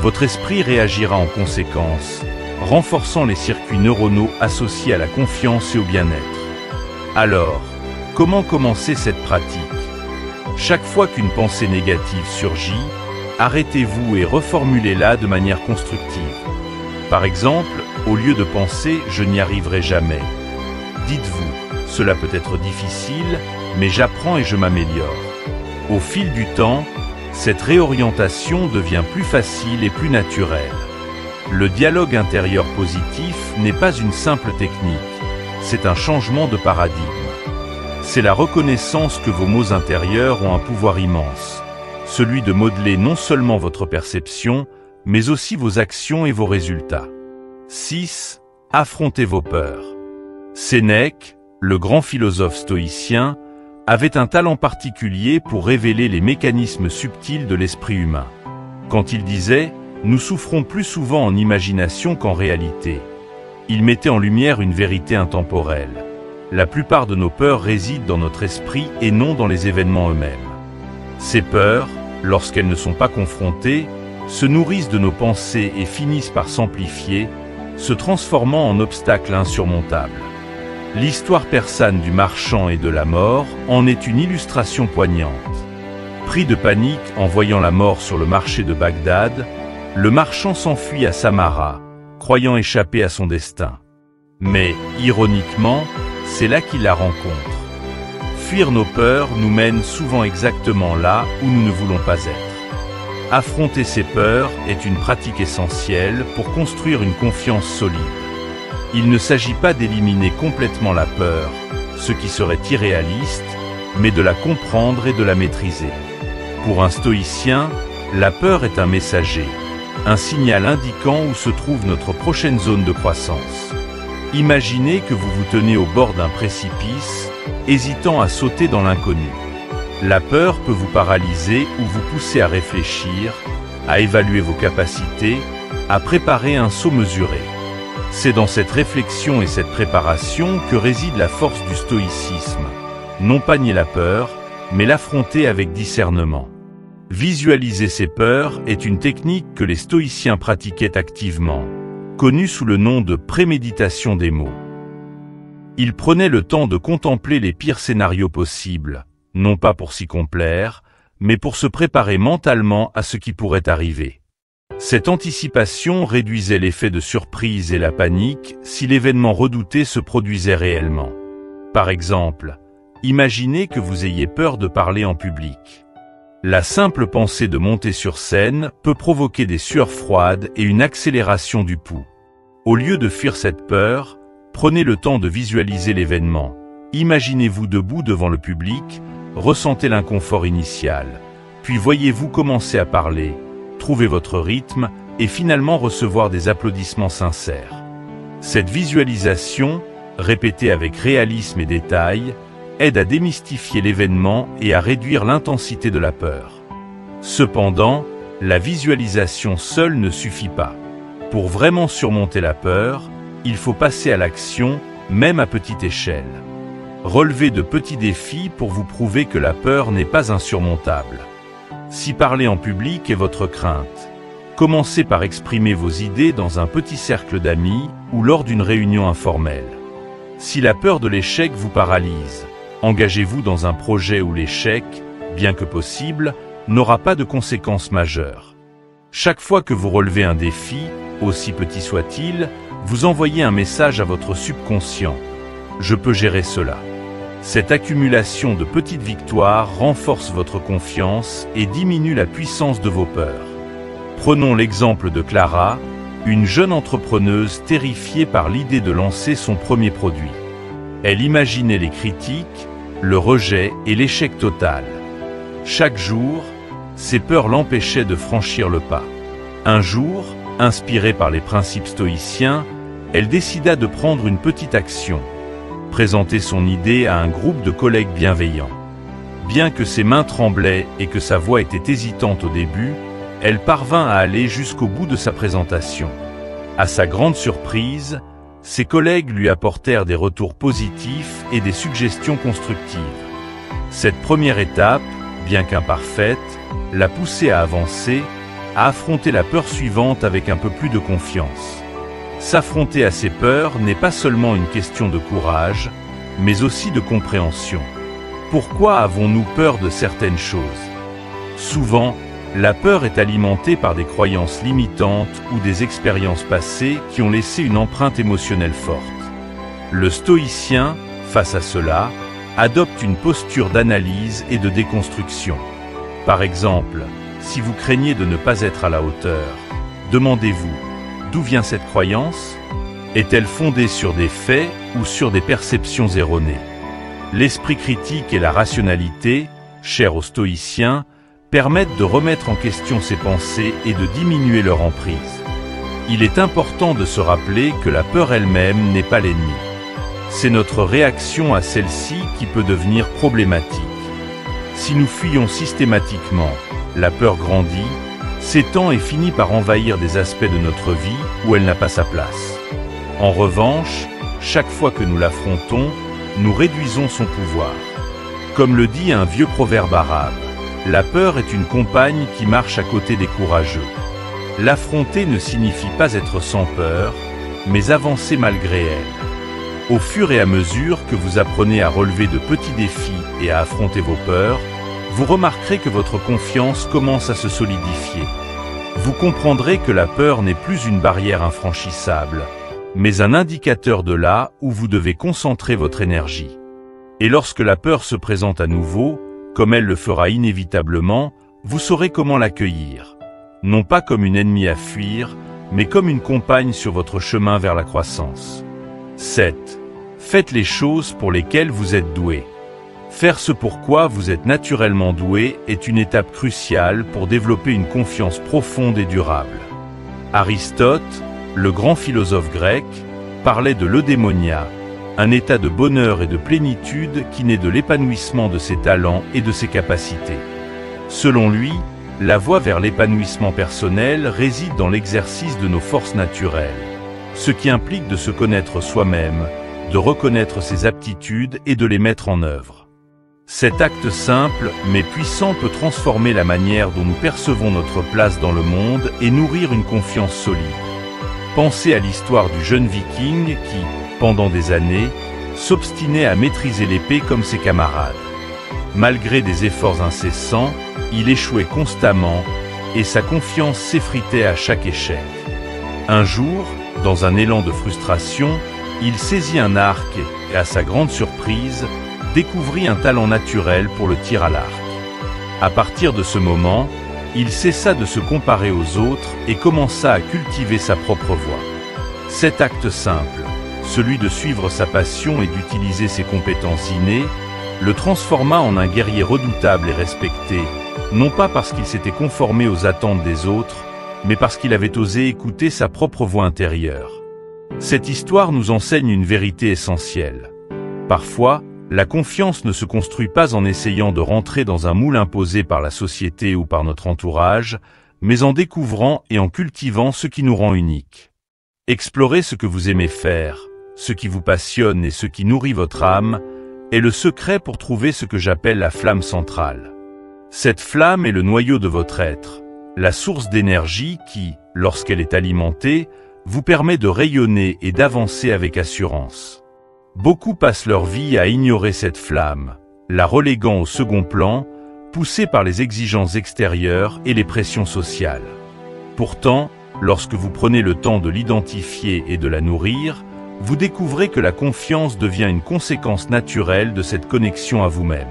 votre esprit réagira en conséquence, renforçant les circuits neuronaux associés à la confiance et au bien-être. Alors, comment commencer cette pratique? Chaque fois qu'une pensée négative surgit, arrêtez-vous et reformulez-la de manière constructive. Par exemple, au lieu de penser « je n'y arriverai jamais », dites-vous « cela peut être difficile, mais j'apprends et je m'améliore ». Au fil du temps, cette réorientation devient plus facile et plus naturelle. Le dialogue intérieur positif n'est pas une simple technique, c'est un changement de paradigme. C'est la reconnaissance que vos mots intérieurs ont un pouvoir immense, celui de modeler non seulement votre perception, mais aussi vos actions et vos résultats. 6. Affrontez vos peurs. Sénèque, le grand philosophe stoïcien, avait un talent particulier pour révéler les mécanismes subtils de l'esprit humain. Quand il disait « nous souffrons plus souvent en imagination qu'en réalité », il mettait en lumière une vérité intemporelle. La plupart de nos peurs résident dans notre esprit et non dans les événements eux-mêmes. Ces peurs, lorsqu'elles ne sont pas confrontées, se nourrissent de nos pensées et finissent par s'amplifier, se transformant en obstacles insurmontables. L'histoire persane du marchand et de la mort en est une illustration poignante. Pris de panique en voyant la mort sur le marché de Bagdad, le marchand s'enfuit à Samara, croyant échapper à son destin. Mais, ironiquement, c'est là qu'il la rencontre. Fuir nos peurs nous mène souvent exactement là où nous ne voulons pas être. Affronter ces peurs est une pratique essentielle pour construire une confiance solide. Il ne s'agit pas d'éliminer complètement la peur, ce qui serait irréaliste, mais de la comprendre et de la maîtriser. Pour un stoïcien, la peur est un messager, un signal indiquant où se trouve notre prochaine zone de croissance. Imaginez que vous vous tenez au bord d'un précipice, hésitant à sauter dans l'inconnu. La peur peut vous paralyser ou vous pousser à réfléchir, à évaluer vos capacités, à préparer un saut mesuré. C'est dans cette réflexion et cette préparation que réside la force du stoïcisme. Non pas nier la peur, mais l'affronter avec discernement. Visualiser ses peurs est une technique que les stoïciens pratiquaient activement, connue sous le nom de préméditation des mots. Ils prenaient le temps de contempler les pires scénarios possibles, non pas pour s'y complaire, mais pour se préparer mentalement à ce qui pourrait arriver. Cette anticipation réduisait l'effet de surprise et la panique si l'événement redouté se produisait réellement. Par exemple, imaginez que vous ayez peur de parler en public. La simple pensée de monter sur scène peut provoquer des sueurs froides et une accélération du pouls. Au lieu de fuir cette peur, prenez le temps de visualiser l'événement. Imaginez-vous debout devant le public, ressentez l'inconfort initial, puis voyez-vous commencer à parler, trouver votre rythme et finalement recevoir des applaudissements sincères. Cette visualisation, répétée avec réalisme et détail, aide à démystifier l'événement et à réduire l'intensité de la peur. Cependant, la visualisation seule ne suffit pas. Pour vraiment surmonter la peur, il faut passer à l'action, même à petite échelle. Relevez de petits défis pour vous prouver que la peur n'est pas insurmontable. Si parler en public est votre crainte, commencez par exprimer vos idées dans un petit cercle d'amis ou lors d'une réunion informelle. Si la peur de l'échec vous paralyse, engagez-vous dans un projet où l'échec, bien que possible, n'aura pas de conséquences majeures. Chaque fois que vous relevez un défi, aussi petit soit-il, vous envoyez un message à votre subconscient. Je peux gérer cela. Cette accumulation de petites victoires renforce votre confiance et diminue la puissance de vos peurs. Prenons l'exemple de Clara, une jeune entrepreneuse terrifiée par l'idée de lancer son premier produit. Elle imaginait les critiques, le rejet et l'échec total. Chaque jour, ses peurs l'empêchaient de franchir le pas. Un jour, inspirée par les principes stoïciens, elle décida de prendre une petite action. Présenter son idée à un groupe de collègues bienveillants. Bien que ses mains tremblaient et que sa voix était hésitante au début, elle parvint à aller jusqu'au bout de sa présentation. À sa grande surprise, ses collègues lui apportèrent des retours positifs et des suggestions constructives. Cette première étape, bien qu'imparfaite, l'a poussée à avancer, à affronter la peur suivante avec un peu plus de confiance. S'affronter à ses peurs n'est pas seulement une question de courage, mais aussi de compréhension. Pourquoi avons-nous peur de certaines choses? Souvent, la peur est alimentée par des croyances limitantes ou des expériences passées qui ont laissé une empreinte émotionnelle forte. Le stoïcien, face à cela, adopte une posture d'analyse et de déconstruction. Par exemple, si vous craignez de ne pas être à la hauteur, demandez-vous: d'où vient cette croyance? Est-elle fondée sur des faits ou sur des perceptions erronées? L'esprit critique et la rationalité, chers aux stoïciens, permettent de remettre en question ces pensées et de diminuer leur emprise. Il est important de se rappeler que la peur elle-même n'est pas l'ennemi. C'est notre réaction à celle-ci qui peut devenir problématique. Si nous fuyons systématiquement, la peur grandit, s'étend et finit par envahir des aspects de notre vie où elle n'a pas sa place. En revanche, chaque fois que nous l'affrontons, nous réduisons son pouvoir. Comme le dit un vieux proverbe arabe, la peur est une compagne qui marche à côté des courageux. L'affronter ne signifie pas être sans peur, mais avancer malgré elle. Au fur et à mesure que vous apprenez à relever de petits défis et à affronter vos peurs, vous remarquerez que votre confiance commence à se solidifier. Vous comprendrez que la peur n'est plus une barrière infranchissable, mais un indicateur de là où vous devez concentrer votre énergie. Et lorsque la peur se présente à nouveau, comme elle le fera inévitablement, vous saurez comment l'accueillir. Non pas comme une ennemie à fuir, mais comme une compagne sur votre chemin vers la croissance. 7. Faites les choses pour lesquelles vous êtes doué. Faire ce pourquoi vous êtes naturellement doué est une étape cruciale pour développer une confiance profonde et durable. Aristote, le grand philosophe grec, parlait de l'eudémonia, un état de bonheur et de plénitude qui naît de l'épanouissement de ses talents et de ses capacités. Selon lui, la voie vers l'épanouissement personnel réside dans l'exercice de nos forces naturelles, ce qui implique de se connaître soi-même, de reconnaître ses aptitudes et de les mettre en œuvre. Cet acte simple mais puissant peut transformer la manière dont nous percevons notre place dans le monde et nourrir une confiance solide. Pensez à l'histoire du jeune viking qui, pendant des années, s'obstinait à maîtriser l'épée comme ses camarades. Malgré des efforts incessants, il échouait constamment et sa confiance s'effritait à chaque échec. Un jour, dans un élan de frustration, il saisit un arc et, à sa grande surprise, découvrit un talent naturel pour le tir à l'arc. À partir de ce moment, il cessa de se comparer aux autres et commença à cultiver sa propre voie. Cet acte simple, celui de suivre sa passion et d'utiliser ses compétences innées, le transforma en un guerrier redoutable et respecté, non pas parce qu'il s'était conformé aux attentes des autres, mais parce qu'il avait osé écouter sa propre voix intérieure. Cette histoire nous enseigne une vérité essentielle. Parfois, la confiance ne se construit pas en essayant de rentrer dans un moule imposé par la société ou par notre entourage, mais en découvrant et en cultivant ce qui nous rend uniques. Explorez ce que vous aimez faire, ce qui vous passionne et ce qui nourrit votre âme, est le secret pour trouver ce que j'appelle la flamme centrale. Cette flamme est le noyau de votre être, la source d'énergie qui, lorsqu'elle est alimentée, vous permet de rayonner et d'avancer avec assurance. Beaucoup passent leur vie à ignorer cette flamme, la reléguant au second plan, poussés par les exigences extérieures et les pressions sociales. Pourtant, lorsque vous prenez le temps de l'identifier et de la nourrir, vous découvrez que la confiance devient une conséquence naturelle de cette connexion à vous-même.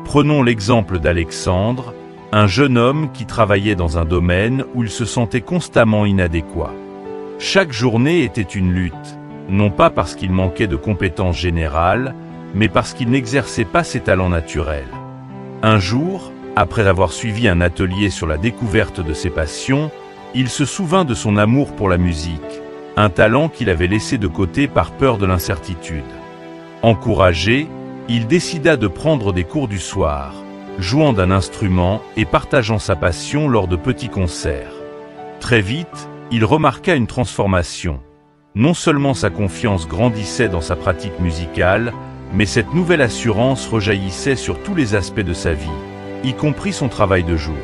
Prenons l'exemple d'Alexandre, un jeune homme qui travaillait dans un domaine où il se sentait constamment inadéquat. Chaque journée était une lutte, non pas parce qu'il manquait de compétences générales, mais parce qu'il n'exerçait pas ses talents naturels. Un jour, après avoir suivi un atelier sur la découverte de ses passions, il se souvint de son amour pour la musique, un talent qu'il avait laissé de côté par peur de l'incertitude. Encouragé, il décida de prendre des cours du soir, jouant d'un instrument et partageant sa passion lors de petits concerts. Très vite, il remarqua une transformation. Non seulement sa confiance grandissait dans sa pratique musicale, mais cette nouvelle assurance rejaillissait sur tous les aspects de sa vie, y compris son travail de jour.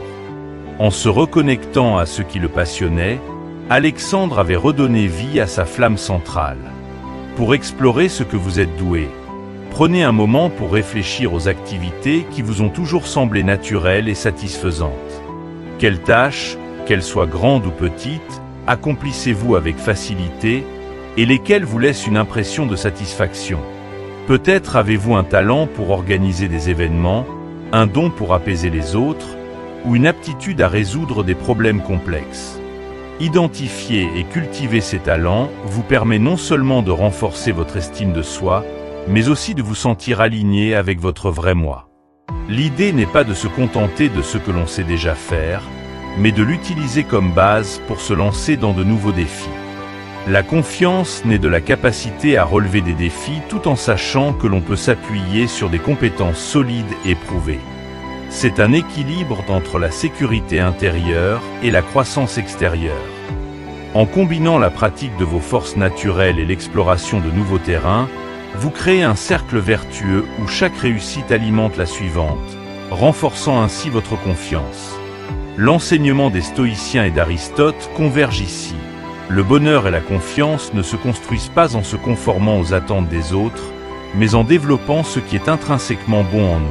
En se reconnectant à ce qui le passionnait, Alexandre avait redonné vie à sa flamme centrale. Pour explorer ce que vous êtes doué, prenez un moment pour réfléchir aux activités qui vous ont toujours semblé naturelles et satisfaisantes. Quelles tâches, qu'elles soient grandes ou petites, accomplissez-vous avec facilité et lesquelles vous laissent une impression de satisfaction? Peut-être avez-vous un talent pour organiser des événements, un don pour apaiser les autres, ou une aptitude à résoudre des problèmes complexes. Identifier et cultiver ces talents vous permet non seulement de renforcer votre estime de soi, mais aussi de vous sentir aligné avec votre vrai moi. L'idée n'est pas de se contenter de ce que l'on sait déjà faire, mais de l'utiliser comme base pour se lancer dans de nouveaux défis. La confiance naît de la capacité à relever des défis tout en sachant que l'on peut s'appuyer sur des compétences solides et prouvées. C'est un équilibre entre la sécurité intérieure et la croissance extérieure. En combinant la pratique de vos forces naturelles et l'exploration de nouveaux terrains, vous créez un cercle vertueux où chaque réussite alimente la suivante, renforçant ainsi votre confiance. L'enseignement des stoïciens et d'Aristote converge ici. Le bonheur et la confiance ne se construisent pas en se conformant aux attentes des autres, mais en développant ce qui est intrinsèquement bon en nous.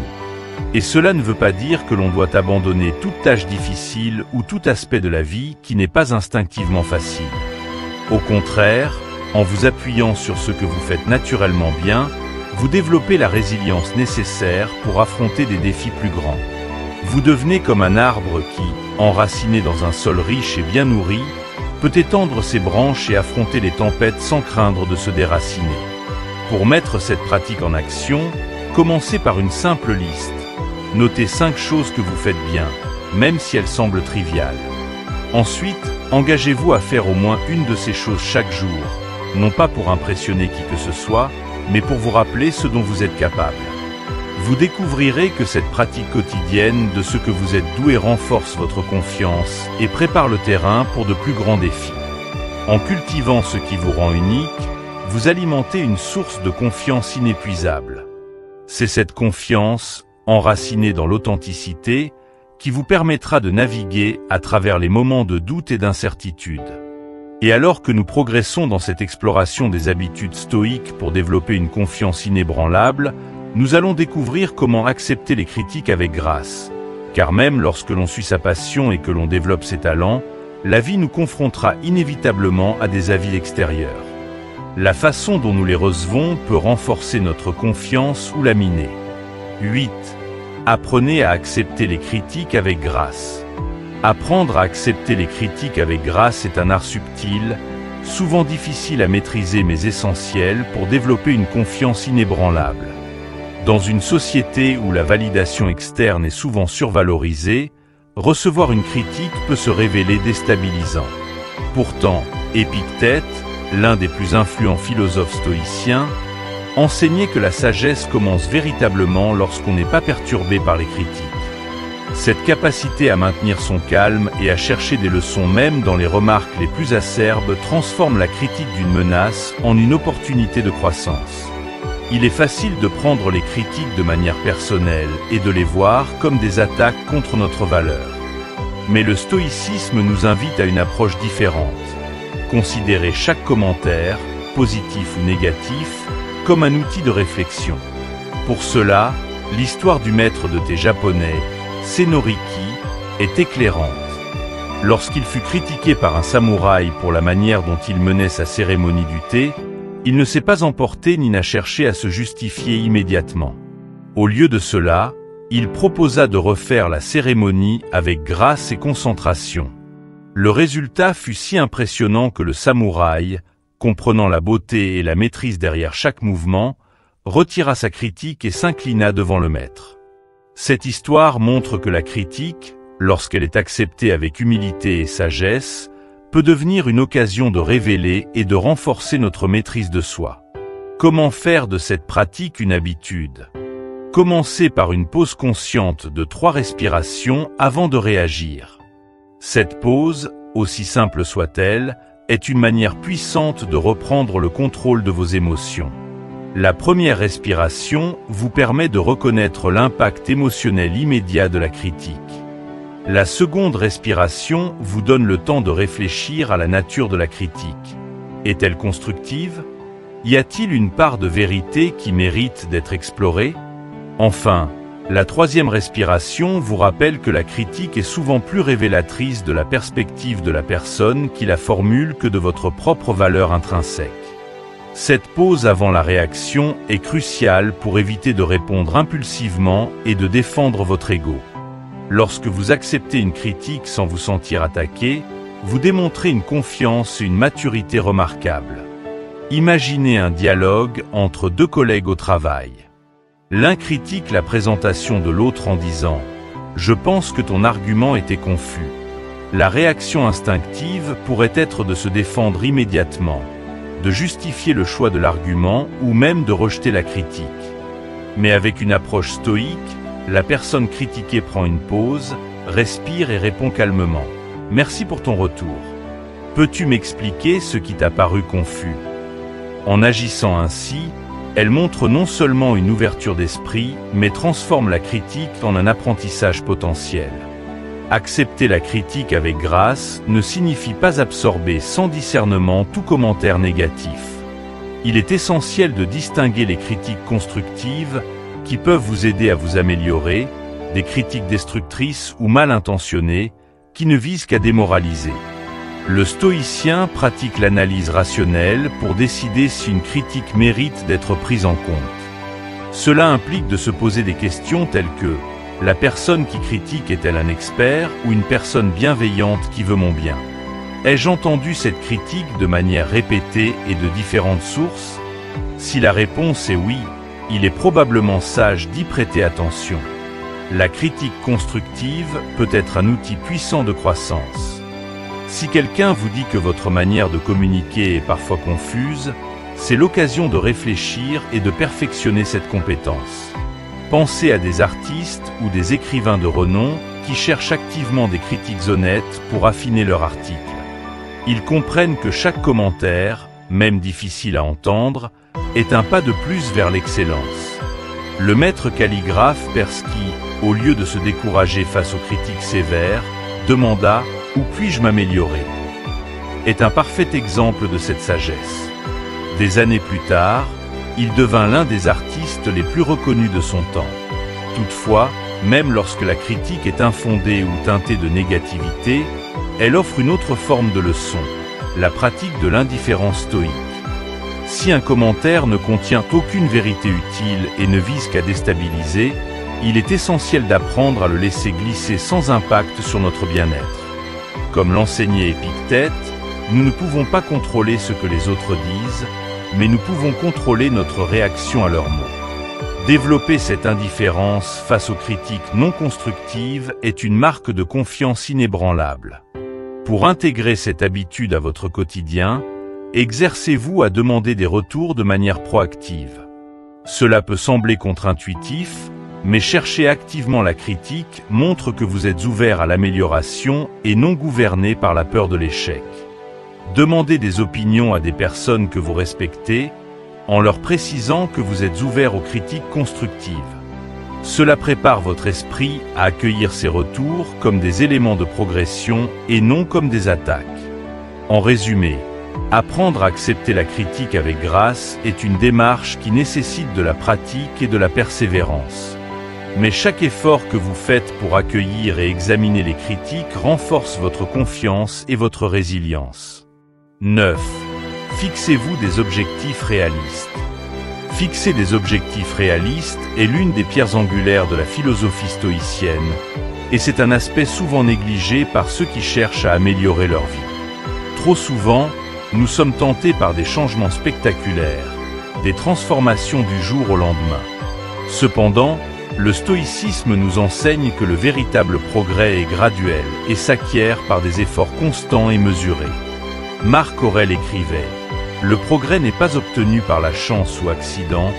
Et cela ne veut pas dire que l'on doit abandonner toute tâche difficile ou tout aspect de la vie qui n'est pas instinctivement facile. Au contraire, en vous appuyant sur ce que vous faites naturellement bien, vous développez la résilience nécessaire pour affronter des défis plus grands. Vous devenez comme un arbre qui, enraciné dans un sol riche et bien nourri, peut étendre ses branches et affronter les tempêtes sans craindre de se déraciner. Pour mettre cette pratique en action, commencez par une simple liste. Notez 5 choses que vous faites bien, même si elles semblent triviales. Ensuite, engagez-vous à faire au moins une de ces choses chaque jour, non pas pour impressionner qui que ce soit, mais pour vous rappeler ce dont vous êtes capable. Vous découvrirez que cette pratique quotidienne de ce que vous êtes doué renforce votre confiance et prépare le terrain pour de plus grands défis. En cultivant ce qui vous rend unique, vous alimentez une source de confiance inépuisable. C'est cette confiance, enracinée dans l'authenticité, qui vous permettra de naviguer à travers les moments de doute et d'incertitude. Et alors que nous progressons dans cette exploration des habitudes stoïques pour développer une confiance inébranlable, Nous allons découvrir comment accepter les critiques avec grâce. Car même lorsque l'on suit sa passion et que l'on développe ses talents, la vie nous confrontera inévitablement à des avis extérieurs. La façon dont nous les recevons peut renforcer notre confiance ou la miner. 8. Apprenez à accepter les critiques avec grâce. Apprendre à accepter les critiques avec grâce est un art subtil, souvent difficile à maîtriser mais essentiel pour développer une confiance inébranlable. Dans une société où la validation externe est souvent survalorisée, recevoir une critique peut se révéler déstabilisant. Pourtant, Épictète, l'un des plus influents philosophes stoïciens, enseignait que la sagesse commence véritablement lorsqu'on n'est pas perturbé par les critiques. Cette capacité à maintenir son calme et à chercher des leçons même dans les remarques les plus acerbes transforme la critique d'une menace en une opportunité de croissance. Il est facile de prendre les critiques de manière personnelle et de les voir comme des attaques contre notre valeur. Mais le stoïcisme nous invite à une approche différente. Considérer chaque commentaire, positif ou négatif, comme un outil de réflexion. Pour cela, l'histoire du maître de thé japonais, Senoriki, est éclairante. Lorsqu'il fut critiqué par un samouraï pour la manière dont il menait sa cérémonie du thé, il ne s'est pas emporté ni n'a cherché à se justifier immédiatement. Au lieu de cela, il proposa de refaire la cérémonie avec grâce et concentration. Le résultat fut si impressionnant que le samouraï, comprenant la beauté et la maîtrise derrière chaque mouvement, retira sa critique et s'inclina devant le maître. Cette histoire montre que la critique, lorsqu'elle est acceptée avec humilité et sagesse, peut devenir une occasion de révéler et de renforcer notre maîtrise de soi. Comment faire de cette pratique une habitude? Commencez par une pause consciente de 3 respirations avant de réagir. Cette pause, aussi simple soit-elle, est une manière puissante de reprendre le contrôle de vos émotions. La première respiration vous permet de reconnaître l'impact émotionnel immédiat de la critique. La seconde respiration vous donne le temps de réfléchir à la nature de la critique. Est-elle constructive? Y a-t-il une part de vérité qui mérite d'être explorée? Enfin, la troisième respiration vous rappelle que la critique est souvent plus révélatrice de la perspective de la personne qui la formule que de votre propre valeur intrinsèque. Cette pause avant la réaction est cruciale pour éviter de répondre impulsivement et de défendre votre ego. Lorsque vous acceptez une critique sans vous sentir attaqué, vous démontrez une confiance et une maturité remarquables. Imaginez un dialogue entre 2 collègues au travail. L'un critique la présentation de l'autre en disant « Je pense que ton argument était confus ». La réaction instinctive pourrait être de se défendre immédiatement, de justifier le choix de l'argument ou même de rejeter la critique. Mais avec une approche stoïque, la personne critiquée prend une pause, respire et répond calmement. « Merci pour ton retour. Peux-tu m'expliquer ce qui t'a paru confus ?» En agissant ainsi, elle montre non seulement une ouverture d'esprit, mais transforme la critique en un apprentissage potentiel. Accepter la critique avec grâce ne signifie pas absorber sans discernement tout commentaire négatif. Il est essentiel de distinguer les critiques constructives qui peuvent vous aider à vous améliorer, des critiques destructrices ou mal intentionnées qui ne visent qu'à démoraliser. Le stoïcien pratique l'analyse rationnelle pour décider si une critique mérite d'être prise en compte. Cela implique de se poser des questions telles que « La personne qui critique est-elle un expert ou une personne bienveillante qui veut mon bien ? Ai-je entendu cette critique de manière répétée et de différentes sources ? Si la réponse est oui, il est probablement sage d'y prêter attention. La critique constructive peut être un outil puissant de croissance. Si quelqu'un vous dit que votre manière de communiquer est parfois confuse, c'est l'occasion de réfléchir et de perfectionner cette compétence. Pensez à des artistes ou des écrivains de renom qui cherchent activement des critiques honnêtes pour affiner leur article. Ils comprennent que chaque commentaire, même difficile à entendre, est un pas de plus vers l'excellence. Le maître calligraphe Persky, au lieu de se décourager face aux critiques sévères, demanda « Où puis-je m'améliorer ?» est un parfait exemple de cette sagesse. Des années plus tard, Il devint l'un des artistes les plus reconnus de son temps. Toutefois, même lorsque la critique est infondée ou teintée de négativité, elle offre une autre forme de leçon, la pratique de l'indifférence stoïque. Si un commentaire ne contient aucune vérité utile et ne vise qu'à déstabiliser, il est essentiel d'apprendre à le laisser glisser sans impact sur notre bien-être. Comme l'enseignait Épictète, nous ne pouvons pas contrôler ce que les autres disent, mais nous pouvons contrôler notre réaction à leurs mots. Développer cette indifférence face aux critiques non constructives est une marque de confiance inébranlable. Pour intégrer cette habitude à votre quotidien, exercez-vous à demander des retours de manière proactive. Cela peut sembler contre-intuitif, mais chercher activement la critique montre que vous êtes ouvert à l'amélioration et non gouverné par la peur de l'échec. Demandez des opinions à des personnes que vous respectez, en leur précisant que vous êtes ouvert aux critiques constructives. Cela prépare votre esprit à accueillir ces retours comme des éléments de progression et non comme des attaques. En résumé, apprendre à accepter la critique avec grâce est une démarche qui nécessite de la pratique et de la persévérance. Mais chaque effort que vous faites pour accueillir et examiner les critiques renforce votre confiance et votre résilience. 9. Fixez-vous des objectifs réalistes. Fixer des objectifs réalistes est l'une des pierres angulaires de la philosophie stoïcienne, et c'est un aspect souvent négligé par ceux qui cherchent à améliorer leur vie. Trop souvent, nous sommes tentés par des changements spectaculaires, des transformations du jour au lendemain. Cependant, le stoïcisme nous enseigne que le véritable progrès est graduel et s'acquiert par des efforts constants et mesurés. Marc Aurèle écrivait « Le progrès n'est pas obtenu par la chance ou accident,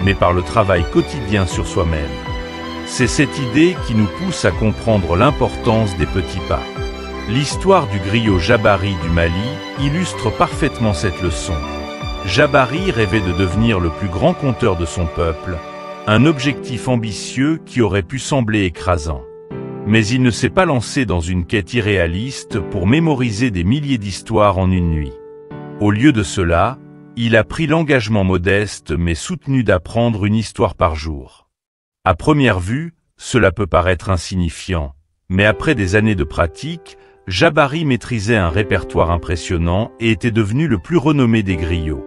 mais par le travail quotidien sur soi-même. » C'est cette idée qui nous pousse à comprendre l'importance des petits pas. L'histoire du griot Jabari du Mali illustre parfaitement cette leçon. Jabari rêvait de devenir le plus grand conteur de son peuple, un objectif ambitieux qui aurait pu sembler écrasant. Mais il ne s'est pas lancé dans une quête irréaliste pour mémoriser des milliers d'histoires en une nuit. Au lieu de cela, il a pris l'engagement modeste mais soutenu d'apprendre une histoire par jour. À première vue, cela peut paraître insignifiant, mais après des années de pratique, Jabari maîtrisait un répertoire impressionnant et était devenu le plus renommé des griots.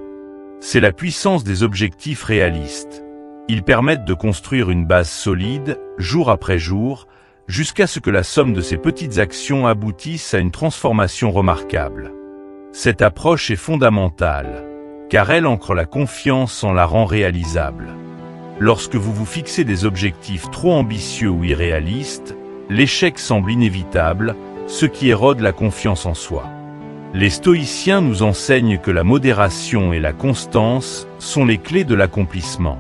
C'est la puissance des objectifs réalistes. Ils permettent de construire une base solide, jour après jour, jusqu'à ce que la somme de ces petites actions aboutisse à une transformation remarquable. Cette approche est fondamentale, car elle ancre la confiance en la rend réalisable. Lorsque vous vous fixez des objectifs trop ambitieux ou irréalistes, l'échec semble inévitable, ce qui érode la confiance en soi. Les stoïciens nous enseignent que la modération et la constance sont les clés de l'accomplissement.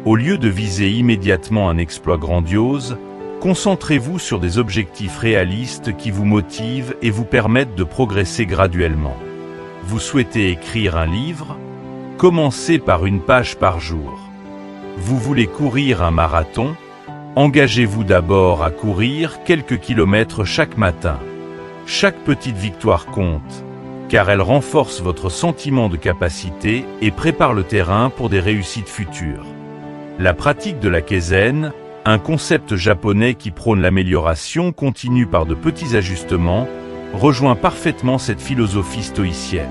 Au lieu de viser immédiatement un exploit grandiose, concentrez-vous sur des objectifs réalistes qui vous motivent et vous permettent de progresser graduellement. Vous souhaitez écrire un livre? Commencez par une page par jour. Vous voulez courir un marathon? Engagez-vous d'abord à courir quelques kilomètres chaque matin. Chaque petite victoire compte, car elle renforce votre sentiment de capacité et prépare le terrain pour des réussites futures. La pratique de la kaizen, un concept japonais qui prône l'amélioration continue par de petits ajustements, rejoint parfaitement cette philosophie stoïcienne.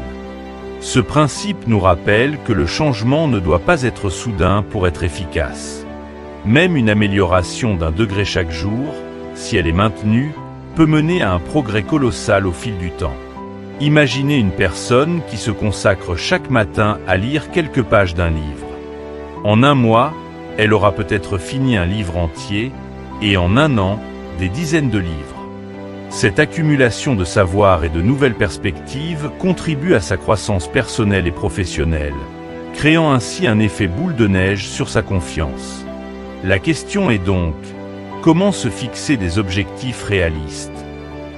Ce principe nous rappelle que le changement ne doit pas être soudain pour être efficace. Même une amélioration d'1 degré chaque jour, si elle est maintenue, peut mener à un progrès colossal au fil du temps. Imaginez une personne qui se consacre chaque matin à lire quelques pages d'un livre. En un mois, elle aura peut-être fini un livre entier, et en un an, des dizaines de livres. Cette accumulation de savoir et de nouvelles perspectives contribue à sa croissance personnelle et professionnelle, créant ainsi un effet boule de neige sur sa confiance. La question est donc, comment se fixer des objectifs réalistes?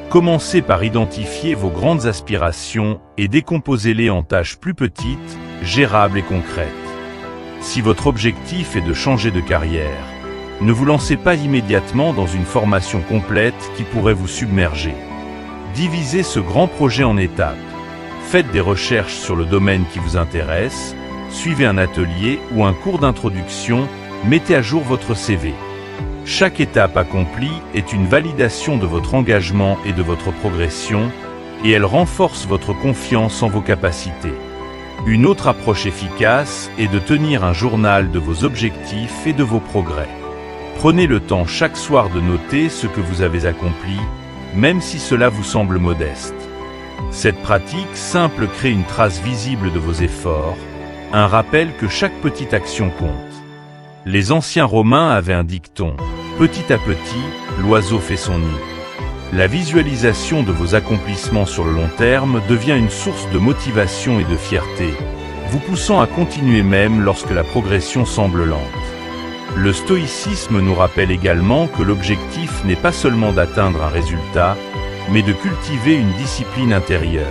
Commencez par identifier vos grandes aspirations et décomposez-les en tâches plus petites, gérables et concrètes. Si votre objectif est de changer de carrière, ne vous lancez pas immédiatement dans une formation complète qui pourrait vous submerger. Divisez ce grand projet en étapes. Faites des recherches sur le domaine qui vous intéresse, suivez un atelier ou un cours d'introduction, mettez à jour votre CV. Chaque étape accomplie est une validation de votre engagement et de votre progression, et elle renforce votre confiance en vos capacités. Une autre approche efficace est de tenir un journal de vos objectifs et de vos progrès. Prenez le temps chaque soir de noter ce que vous avez accompli, même si cela vous semble modeste. Cette pratique simple crée une trace visible de vos efforts, un rappel que chaque petite action compte. Les anciens Romains avaient un dicton: petit à petit, l'oiseau fait son nid. La visualisation de vos accomplissements sur le long terme devient une source de motivation et de fierté, vous poussant à continuer même lorsque la progression semble lente. Le stoïcisme nous rappelle également que l'objectif n'est pas seulement d'atteindre un résultat, mais de cultiver une discipline intérieure.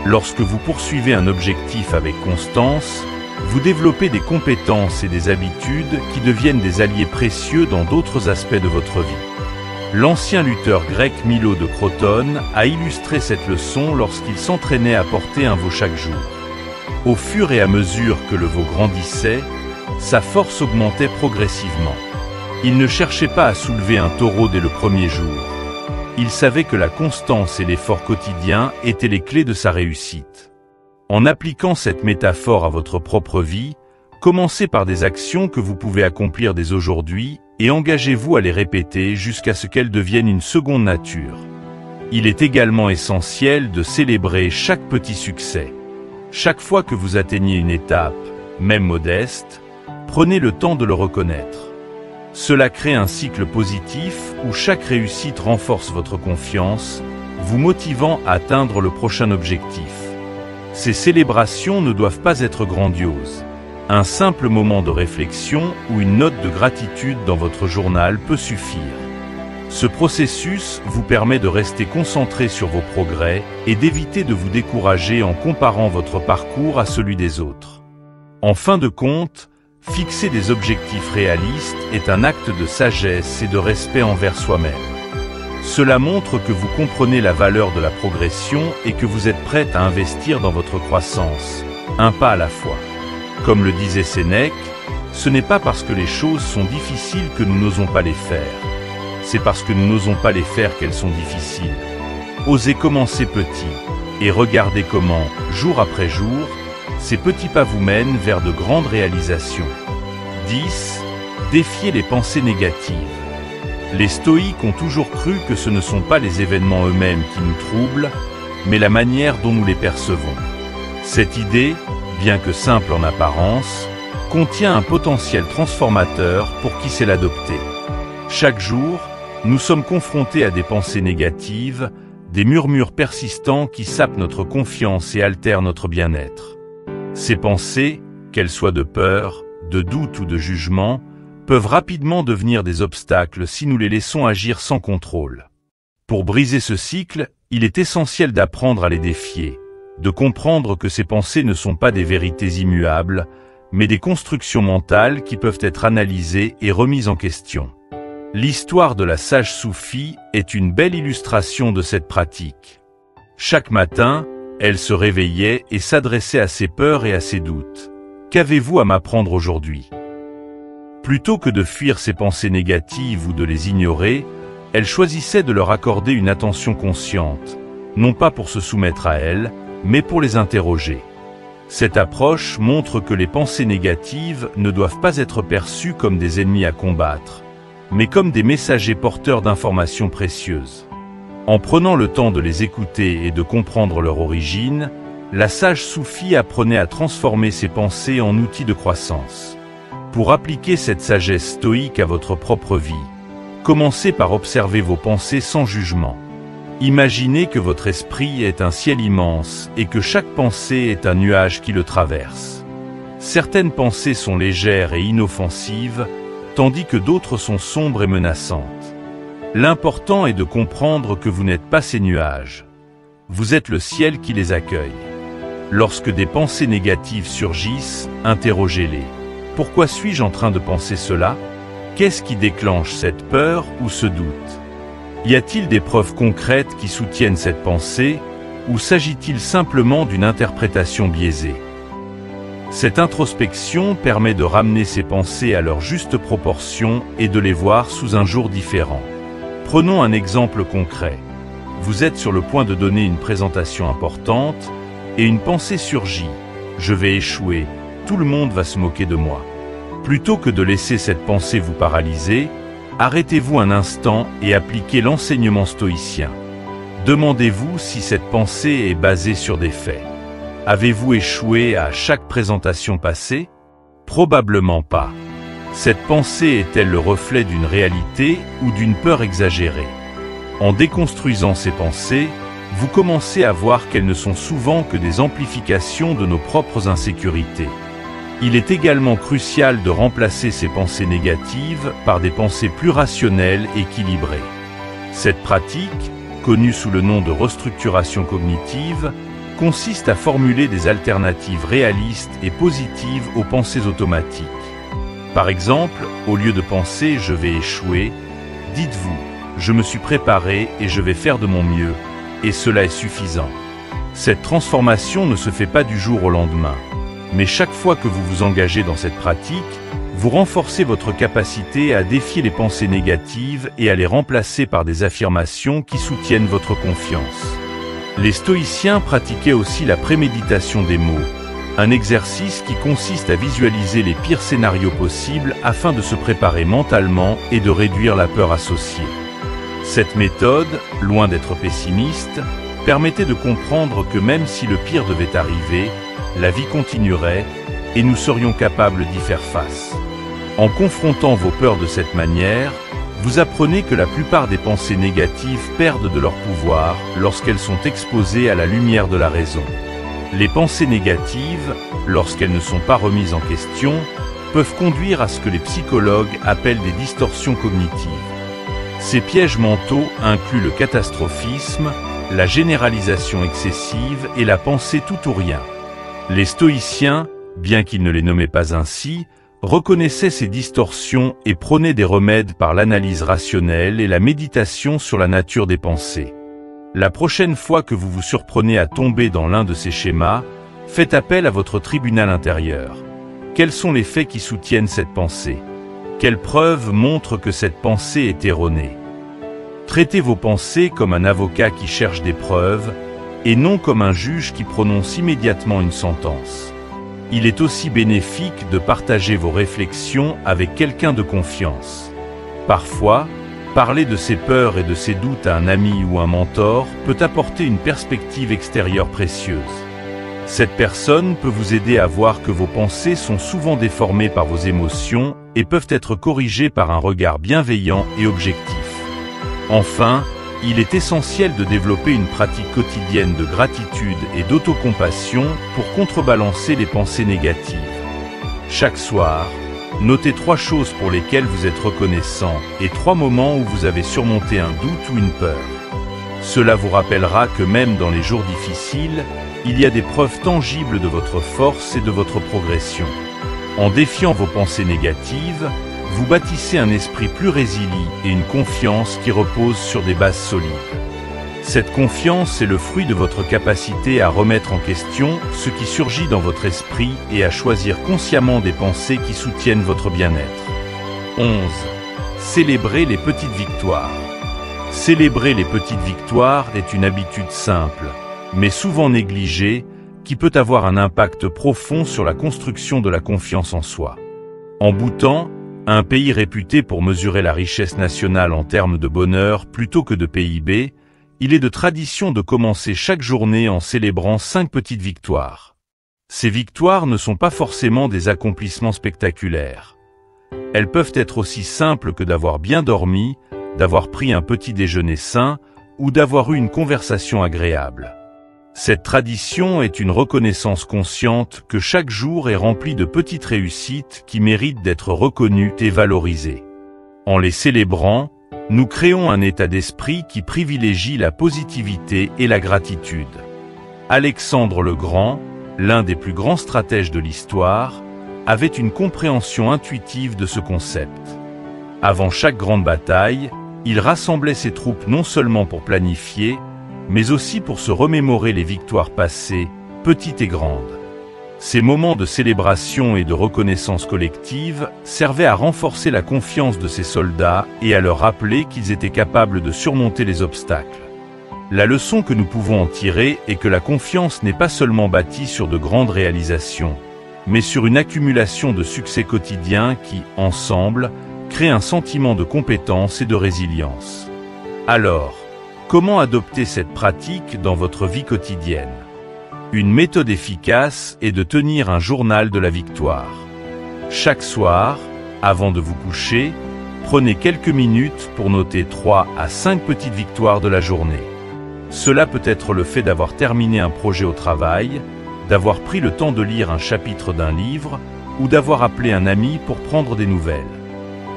Lorsque vous poursuivez un objectif avec constance, vous développez des compétences et des habitudes qui deviennent des alliés précieux dans d'autres aspects de votre vie. L'ancien lutteur grec Milo de Crotone a illustré cette leçon lorsqu'il s'entraînait à porter un veau chaque jour. Au fur et à mesure que le veau grandissait, sa force augmentait progressivement. Il ne cherchait pas à soulever un taureau dès le premier jour. Il savait que la constance et l'effort quotidien étaient les clés de sa réussite. En appliquant cette métaphore à votre propre vie, commencez par des actions que vous pouvez accomplir dès aujourd'hui et engagez-vous à les répéter jusqu'à ce qu'elles deviennent une seconde nature. Il est également essentiel de célébrer chaque petit succès. Chaque fois que vous atteignez une étape, même modeste, prenez le temps de le reconnaître. Cela crée un cycle positif où chaque réussite renforce votre confiance, vous motivant à atteindre le prochain objectif. Ces célébrations ne doivent pas être grandioses. Un simple moment de réflexion ou une note de gratitude dans votre journal peut suffire. Ce processus vous permet de rester concentré sur vos progrès et d'éviter de vous décourager en comparant votre parcours à celui des autres. En fin de compte, fixer des objectifs réalistes est un acte de sagesse et de respect envers soi-même. Cela montre que vous comprenez la valeur de la progression et que vous êtes prête à investir dans votre croissance, un pas à la fois. Comme le disait Sénèque, ce n'est pas parce que les choses sont difficiles que nous n'osons pas les faire. C'est parce que nous n'osons pas les faire qu'elles sont difficiles. Osez commencer petit et regardez comment, jour après jour, ces petits pas vous mènent vers de grandes réalisations. 10. Défiez les pensées négatives. Les stoïques ont toujours cru que ce ne sont pas les événements eux-mêmes qui nous troublent, mais la manière dont nous les percevons. Cette idée, bien que simple en apparence, contient un potentiel transformateur pour qui sait l'adopter. Chaque jour, nous sommes confrontés à des pensées négatives, des murmures persistants qui sapent notre confiance et altèrent notre bien-être. Ces pensées, qu'elles soient de peur, de doute ou de jugement, peuvent rapidement devenir des obstacles si nous les laissons agir sans contrôle. Pour briser ce cycle, il est essentiel d'apprendre à les défier, de comprendre que ces pensées ne sont pas des vérités immuables, mais des constructions mentales qui peuvent être analysées et remises en question. L'histoire de la sage soufie est une belle illustration de cette pratique. Chaque matin, elle se réveillait et s'adressait à ses peurs et à ses doutes. « Qu'avez-vous à m'apprendre aujourd'hui ?» Plutôt que de fuir ces pensées négatives ou de les ignorer, elle choisissait de leur accorder une attention consciente, non pas pour se soumettre à elles, mais pour les interroger. Cette approche montre que les pensées négatives ne doivent pas être perçues comme des ennemis à combattre, mais comme des messagers porteurs d'informations précieuses. En prenant le temps de les écouter et de comprendre leur origine, la sage soufie apprenait à transformer ses pensées en outils de croissance. Pour appliquer cette sagesse stoïque à votre propre vie, commencez par observer vos pensées sans jugement. Imaginez que votre esprit est un ciel immense et que chaque pensée est un nuage qui le traverse. Certaines pensées sont légères et inoffensives, tandis que d'autres sont sombres et menaçantes. L'important est de comprendre que vous n'êtes pas ces nuages. Vous êtes le ciel qui les accueille. Lorsque des pensées négatives surgissent, interrogez-les. Pourquoi suis-je en train de penser cela? Qu'est-ce qui déclenche cette peur ou ce doute? Y a-t-il des preuves concrètes qui soutiennent cette pensée, ou s'agit-il simplement d'une interprétation biaisée? Cette introspection permet de ramener ses pensées à leur juste proportion et de les voir sous un jour différent. Prenons un exemple concret. Vous êtes sur le point de donner une présentation importante et une pensée surgit. Je vais échouer, tout le monde va se moquer de moi. Plutôt que de laisser cette pensée vous paralyser, arrêtez-vous un instant et appliquez l'enseignement stoïcien. Demandez-vous si cette pensée est basée sur des faits. Avez-vous échoué à chaque présentation passée? Probablement pas. Cette pensée est-elle le reflet d'une réalité ou d'une peur exagérée? En déconstruisant ces pensées, vous commencez à voir qu'elles ne sont souvent que des amplifications de nos propres insécurités. Il est également crucial de remplacer ces pensées négatives par des pensées plus rationnelles et équilibrées. Cette pratique, connue sous le nom de restructuration cognitive, consiste à formuler des alternatives réalistes et positives aux pensées automatiques. Par exemple, au lieu de penser « je vais échouer », dites-vous « je me suis préparé et je vais faire de mon mieux », et cela est suffisant. Cette transformation ne se fait pas du jour au lendemain. Mais chaque fois que vous vous engagez dans cette pratique, vous renforcez votre capacité à défier les pensées négatives et à les remplacer par des affirmations qui soutiennent votre confiance. Les stoïciens pratiquaient aussi la préméditation des mots, un exercice qui consiste à visualiser les pires scénarios possibles afin de se préparer mentalement et de réduire la peur associée. Cette méthode, loin d'être pessimiste, permettait de comprendre que même si le pire devait arriver, la vie continuerait et nous serions capables d'y faire face. En confrontant vos peurs de cette manière, vous apprenez que la plupart des pensées négatives perdent de leur pouvoir lorsqu'elles sont exposées à la lumière de la raison. Les pensées négatives, lorsqu'elles ne sont pas remises en question, peuvent conduire à ce que les psychologues appellent des distorsions cognitives. Ces pièges mentaux incluent le catastrophisme, la généralisation excessive et la pensée tout ou rien. Les stoïciens, bien qu'ils ne les nommaient pas ainsi, reconnaissaient ces distorsions et prônaient des remèdes par l'analyse rationnelle et la méditation sur la nature des pensées. La prochaine fois que vous vous surprenez à tomber dans l'un de ces schémas, faites appel à votre tribunal intérieur. Quels sont les faits qui soutiennent cette pensée? Quelles preuves montrent que cette pensée est erronée? Traitez vos pensées comme un avocat qui cherche des preuves, et non comme un juge qui prononce immédiatement une sentence. Il est aussi bénéfique de partager vos réflexions avec quelqu'un de confiance. Parfois, parler de ses peurs et de ses doutes à un ami ou un mentor peut apporter une perspective extérieure précieuse. Cette personne peut vous aider à voir que vos pensées sont souvent déformées par vos émotions et peuvent être corrigées par un regard bienveillant et objectif. Enfin, il est essentiel de développer une pratique quotidienne de gratitude et d'autocompassion pour contrebalancer les pensées négatives. Chaque soir, notez 3 choses pour lesquelles vous êtes reconnaissant et 3 moments où vous avez surmonté un doute ou une peur. Cela vous rappellera que même dans les jours difficiles, il y a des preuves tangibles de votre force et de votre progression. En défiant vos pensées négatives, vous bâtissez un esprit plus résilient et une confiance qui repose sur des bases solides. Cette confiance est le fruit de votre capacité à remettre en question ce qui surgit dans votre esprit et à choisir consciemment des pensées qui soutiennent votre bien-être. 11. Célébrez les petites victoires. Célébrer les petites victoires est une habitude simple, mais souvent négligée, qui peut avoir un impact profond sur la construction de la confiance en soi. En Bhoutan, un pays réputé pour mesurer la richesse nationale en termes de bonheur plutôt que de PIB, il est de tradition de commencer chaque journée en célébrant 5 petites victoires. Ces victoires ne sont pas forcément des accomplissements spectaculaires. Elles peuvent être aussi simples que d'avoir bien dormi, d'avoir pris un petit déjeuner sain ou d'avoir eu une conversation agréable. Cette tradition est une reconnaissance consciente que chaque jour est rempli de petites réussites qui méritent d'être reconnues et valorisées. En les célébrant, nous créons un état d'esprit qui privilégie la positivité et la gratitude. Alexandre le Grand, l'un des plus grands stratèges de l'histoire, avait une compréhension intuitive de ce concept. Avant chaque grande bataille, il rassemblait ses troupes non seulement pour planifier, mais aussi pour se remémorer les victoires passées, petites et grandes. Ces moments de célébration et de reconnaissance collective servaient à renforcer la confiance de ces soldats et à leur rappeler qu'ils étaient capables de surmonter les obstacles. La leçon que nous pouvons en tirer est que la confiance n'est pas seulement bâtie sur de grandes réalisations, mais sur une accumulation de succès quotidiens qui, ensemble, créent un sentiment de compétence et de résilience. Alors, comment adopter cette pratique dans votre vie quotidienne ? Une méthode efficace est de tenir un journal de la victoire. Chaque soir, avant de vous coucher, prenez quelques minutes pour noter 3 à 5 petites victoires de la journée. Cela peut être le fait d'avoir terminé un projet au travail, d'avoir pris le temps de lire un chapitre d'un livre ou d'avoir appelé un ami pour prendre des nouvelles.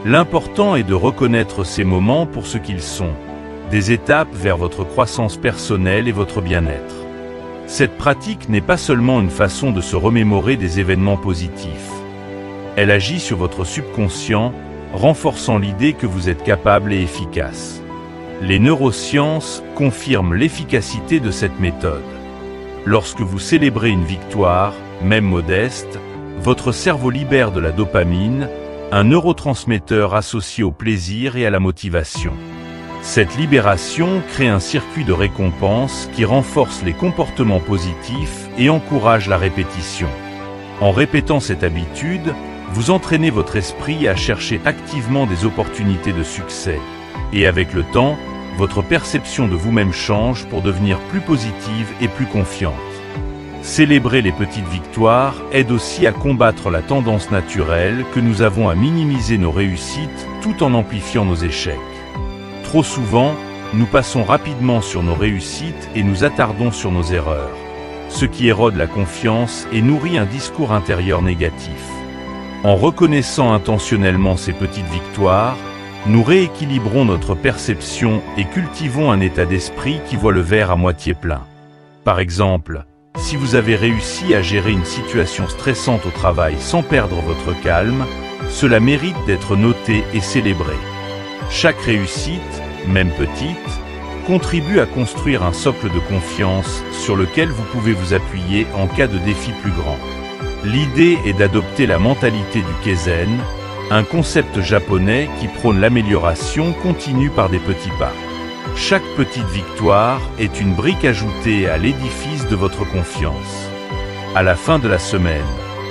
L'important est de reconnaître ces moments pour ce qu'ils sont, des étapes vers votre croissance personnelle et votre bien-être. Cette pratique n'est pas seulement une façon de se remémorer des événements positifs. Elle agit sur votre subconscient, renforçant l'idée que vous êtes capable et efficace. Les neurosciences confirment l'efficacité de cette méthode. Lorsque vous célébrez une victoire, même modeste, votre cerveau libère de la dopamine, un neurotransmetteur associé au plaisir et à la motivation. Cette libération crée un circuit de récompense qui renforce les comportements positifs et encourage la répétition. En répétant cette habitude, vous entraînez votre esprit à chercher activement des opportunités de succès. Et avec le temps, votre perception de vous-même change pour devenir plus positive et plus confiante. Célébrer les petites victoires aide aussi à combattre la tendance naturelle que nous avons à minimiser nos réussites tout en amplifiant nos échecs. Trop souvent, nous passons rapidement sur nos réussites et nous attardons sur nos erreurs, ce qui érode la confiance et nourrit un discours intérieur négatif. En reconnaissant intentionnellement ces petites victoires, nous rééquilibrons notre perception et cultivons un état d'esprit qui voit le verre à moitié plein. Par exemple, si vous avez réussi à gérer une situation stressante au travail sans perdre votre calme, cela mérite d'être noté et célébré. Chaque réussite, même petite, contribue à construire un socle de confiance sur lequel vous pouvez vous appuyer en cas de défi plus grand. L'idée est d'adopter la mentalité du Kaizen, un concept japonais qui prône l'amélioration continue par des petits pas. Chaque petite victoire est une brique ajoutée à l'édifice de votre confiance. À la fin de la semaine,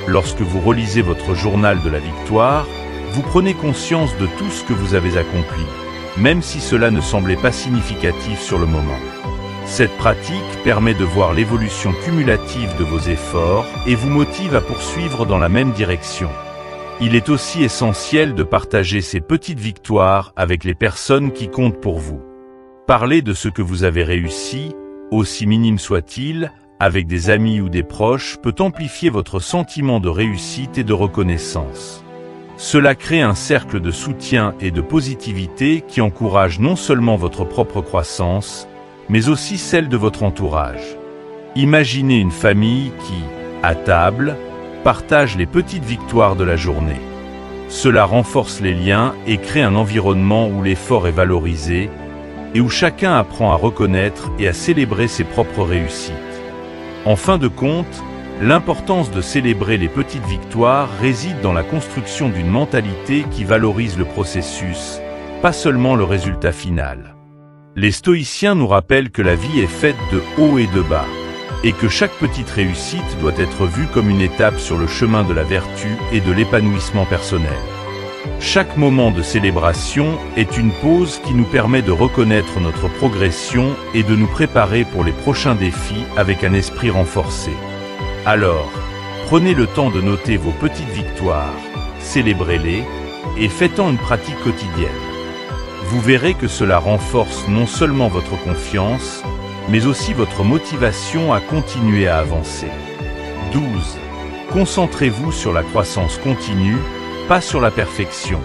lorsque vous relisez votre journal de la victoire, vous prenez conscience de tout ce que vous avez accompli, même si cela ne semblait pas significatif sur le moment. Cette pratique permet de voir l'évolution cumulative de vos efforts et vous motive à poursuivre dans la même direction. Il est aussi essentiel de partager ces petites victoires avec les personnes qui comptent pour vous. Parler de ce que vous avez réussi, aussi minime soit-il, avec des amis ou des proches peut amplifier votre sentiment de réussite et de reconnaissance. Cela crée un cercle de soutien et de positivité qui encourage non seulement votre propre croissance, mais aussi celle de votre entourage. Imaginez une famille qui, à table, partage les petites victoires de la journée. Cela renforce les liens et crée un environnement où l'effort est valorisé et où chacun apprend à reconnaître et à célébrer ses propres réussites. En fin de compte, l'importance de célébrer les petites victoires réside dans la construction d'une mentalité qui valorise le processus, pas seulement le résultat final. Les stoïciens nous rappellent que la vie est faite de hauts et de bas, et que chaque petite réussite doit être vue comme une étape sur le chemin de la vertu et de l'épanouissement personnel. Chaque moment de célébration est une pause qui nous permet de reconnaître notre progression et de nous préparer pour les prochains défis avec un esprit renforcé. Alors, prenez le temps de noter vos petites victoires, célébrez-les et faites-en une pratique quotidienne. Vous verrez que cela renforce non seulement votre confiance, mais aussi votre motivation à continuer à avancer. 12. Concentrez-vous sur la croissance continue, pas sur la perfection.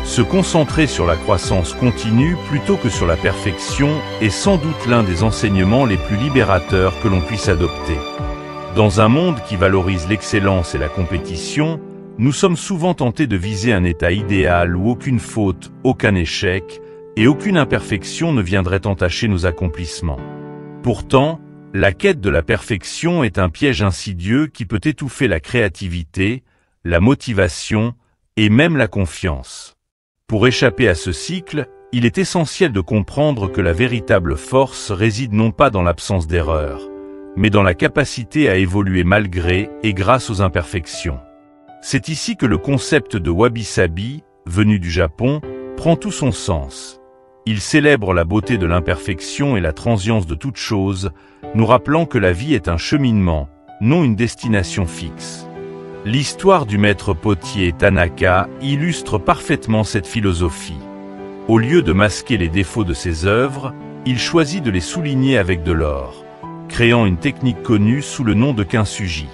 Se concentrer sur la croissance continue plutôt que sur la perfection est sans doute l'un des enseignements les plus libérateurs que l'on puisse adopter. Dans un monde qui valorise l'excellence et la compétition, nous sommes souvent tentés de viser un état idéal où aucune faute, aucun échec et aucune imperfection ne viendrait entacher nos accomplissements. Pourtant, La quête de la perfection est un piège insidieux qui peut étouffer la créativité, la motivation et même la confiance. Pour échapper à ce cycle, il est essentiel de comprendre que la véritable force réside non pas dans l'absence d'erreur, mais dans la capacité à évoluer malgré et grâce aux imperfections. C'est ici que le concept de wabi-sabi, venu du Japon, prend tout son sens. Il célèbre la beauté de l'imperfection et la transience de toute chose, nous rappelant que la vie est un cheminement, non une destination fixe. L'histoire du maître potier Tanaka illustre parfaitement cette philosophie. Au lieu de masquer les défauts de ses œuvres, il choisit de les souligner avec de l'or, créant une technique connue sous le nom de kintsugi.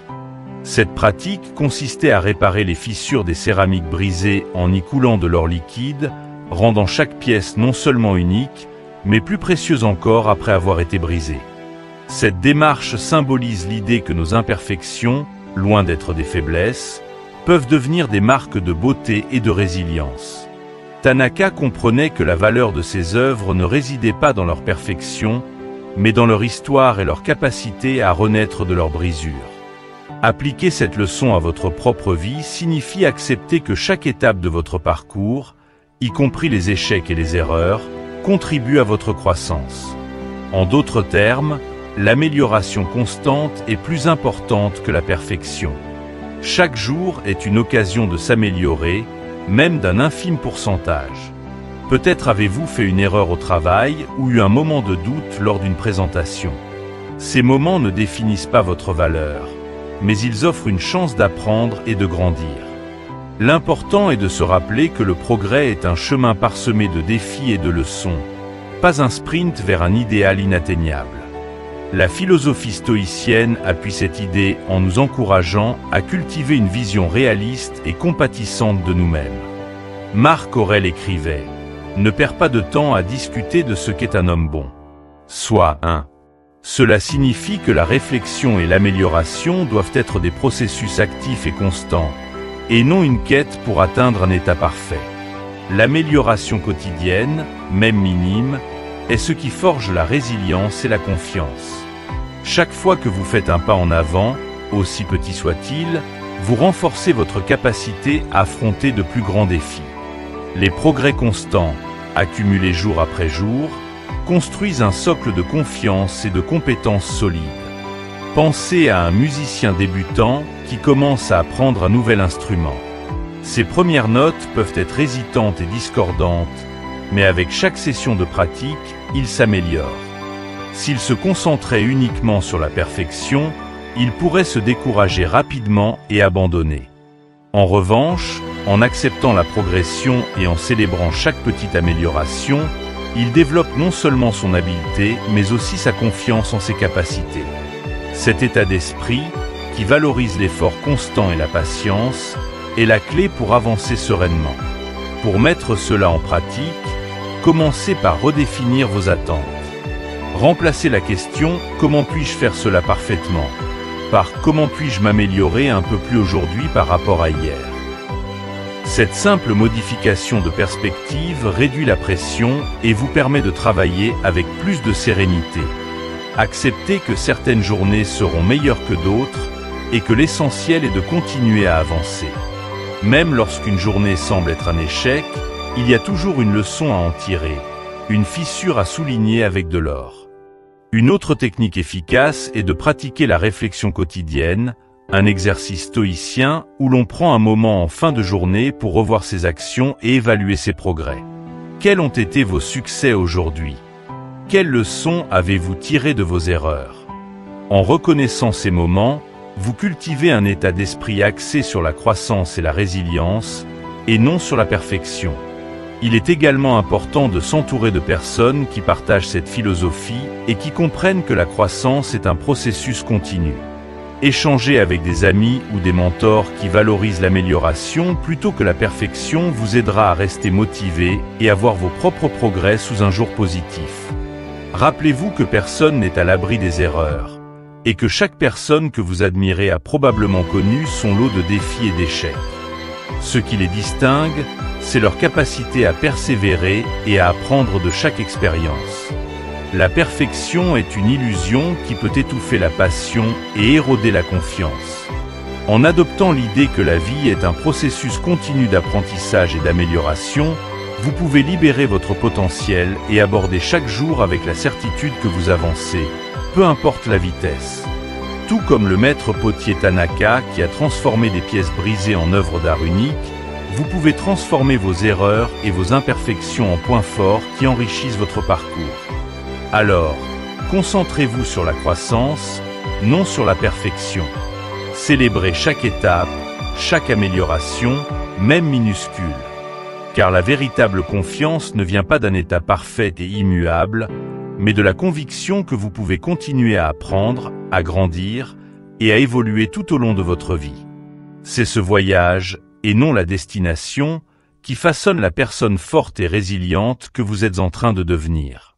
Cette pratique consistait à réparer les fissures des céramiques brisées en y coulant de l'or liquide, rendant chaque pièce non seulement unique, mais plus précieuse encore après avoir été brisée. Cette démarche symbolise l'idée que nos imperfections, loin d'être des faiblesses, peuvent devenir des marques de beauté et de résilience. Tanaka comprenait que la valeur de ses œuvres ne résidait pas dans leur perfection, mais dans leur histoire et leur capacité à renaître de leurs brisures. Appliquer cette leçon à votre propre vie signifie accepter que chaque étape de votre parcours, y compris les échecs et les erreurs, contribue à votre croissance. En d'autres termes, l'amélioration constante est plus importante que la perfection. Chaque jour est une occasion de s'améliorer, même d'un infime pourcentage. Peut-être avez-vous fait une erreur au travail ou eu un moment de doute lors d'une présentation. Ces moments ne définissent pas votre valeur, mais ils offrent une chance d'apprendre et de grandir. L'important est de se rappeler que le progrès est un chemin parsemé de défis et de leçons, pas un sprint vers un idéal inatteignable. La philosophie stoïcienne appuie cette idée en nous encourageant à cultiver une vision réaliste et compatissante de nous-mêmes. Marc Aurèle écrivait « Ne perds pas de temps à discuter de ce qu'est un homme bon. Sois un. » Cela signifie que la réflexion et l'amélioration doivent être des processus actifs et constants, et non une quête pour atteindre un état parfait. L'amélioration quotidienne, même minime, est ce qui forge la résilience et la confiance. Chaque fois que vous faites un pas en avant, aussi petit soit-il, vous renforcez votre capacité à affronter de plus grands défis. Les progrès constants, accumulés jour après jour, construisent un socle de confiance et de compétences solides. Pensez à un musicien débutant qui commence à apprendre un nouvel instrument. Ses premières notes peuvent être hésitantes et discordantes, mais avec chaque session de pratique, il s'améliore. S'il se concentrait uniquement sur la perfection, il pourrait se décourager rapidement et abandonner. En revanche, en acceptant la progression et en célébrant chaque petite amélioration, il développe non seulement son habileté, mais aussi sa confiance en ses capacités. Cet état d'esprit, qui valorise l'effort constant et la patience, est la clé pour avancer sereinement. Pour mettre cela en pratique, commencez par redéfinir vos attentes. Remplacez la question « Comment puis-je faire cela parfaitement ?» par « Comment puis-je m'améliorer un peu plus aujourd'hui par rapport à hier ?» Cette simple modification de perspective réduit la pression et vous permet de travailler avec plus de sérénité. Acceptez que certaines journées seront meilleures que d'autres et que l'essentiel est de continuer à avancer. Même lorsqu'une journée semble être un échec, il y a toujours une leçon à en tirer, une fissure à souligner avec de l'or. Une autre technique efficace est de pratiquer la réflexion quotidienne, un exercice stoïcien où l'on prend un moment en fin de journée pour revoir ses actions et évaluer ses progrès. Quels ont été vos succès aujourd'hui? Quelles leçons avez-vous tirées de vos erreurs? En reconnaissant ces moments, vous cultivez un état d'esprit axé sur la croissance et la résilience, et non sur la perfection. Il est également important de s'entourer de personnes qui partagent cette philosophie et qui comprennent que la croissance est un processus continu. Échanger avec des amis ou des mentors qui valorisent l'amélioration plutôt que la perfection vous aidera à rester motivé et à voir vos propres progrès sous un jour positif. Rappelez-vous que personne n'est à l'abri des erreurs, et que chaque personne que vous admirez a probablement connu son lot de défis et d'échecs. Ce qui les distingue, c'est leur capacité à persévérer et à apprendre de chaque expérience. La perfection est une illusion qui peut étouffer la passion et éroder la confiance. En adoptant l'idée que la vie est un processus continu d'apprentissage et d'amélioration, vous pouvez libérer votre potentiel et aborder chaque jour avec la certitude que vous avancez, peu importe la vitesse. Tout comme le maître potier Tanaka qui a transformé des pièces brisées en œuvres d'art uniques, vous pouvez transformer vos erreurs et vos imperfections en points forts qui enrichissent votre parcours. Alors, concentrez-vous sur la croissance, non sur la perfection. Célébrez chaque étape, chaque amélioration, même minuscule. Car la véritable confiance ne vient pas d'un état parfait et immuable, mais de la conviction que vous pouvez continuer à apprendre, à grandir et à évoluer tout au long de votre vie. C'est ce voyage, et non la destination, qui façonne la personne forte et résiliente que vous êtes en train de devenir.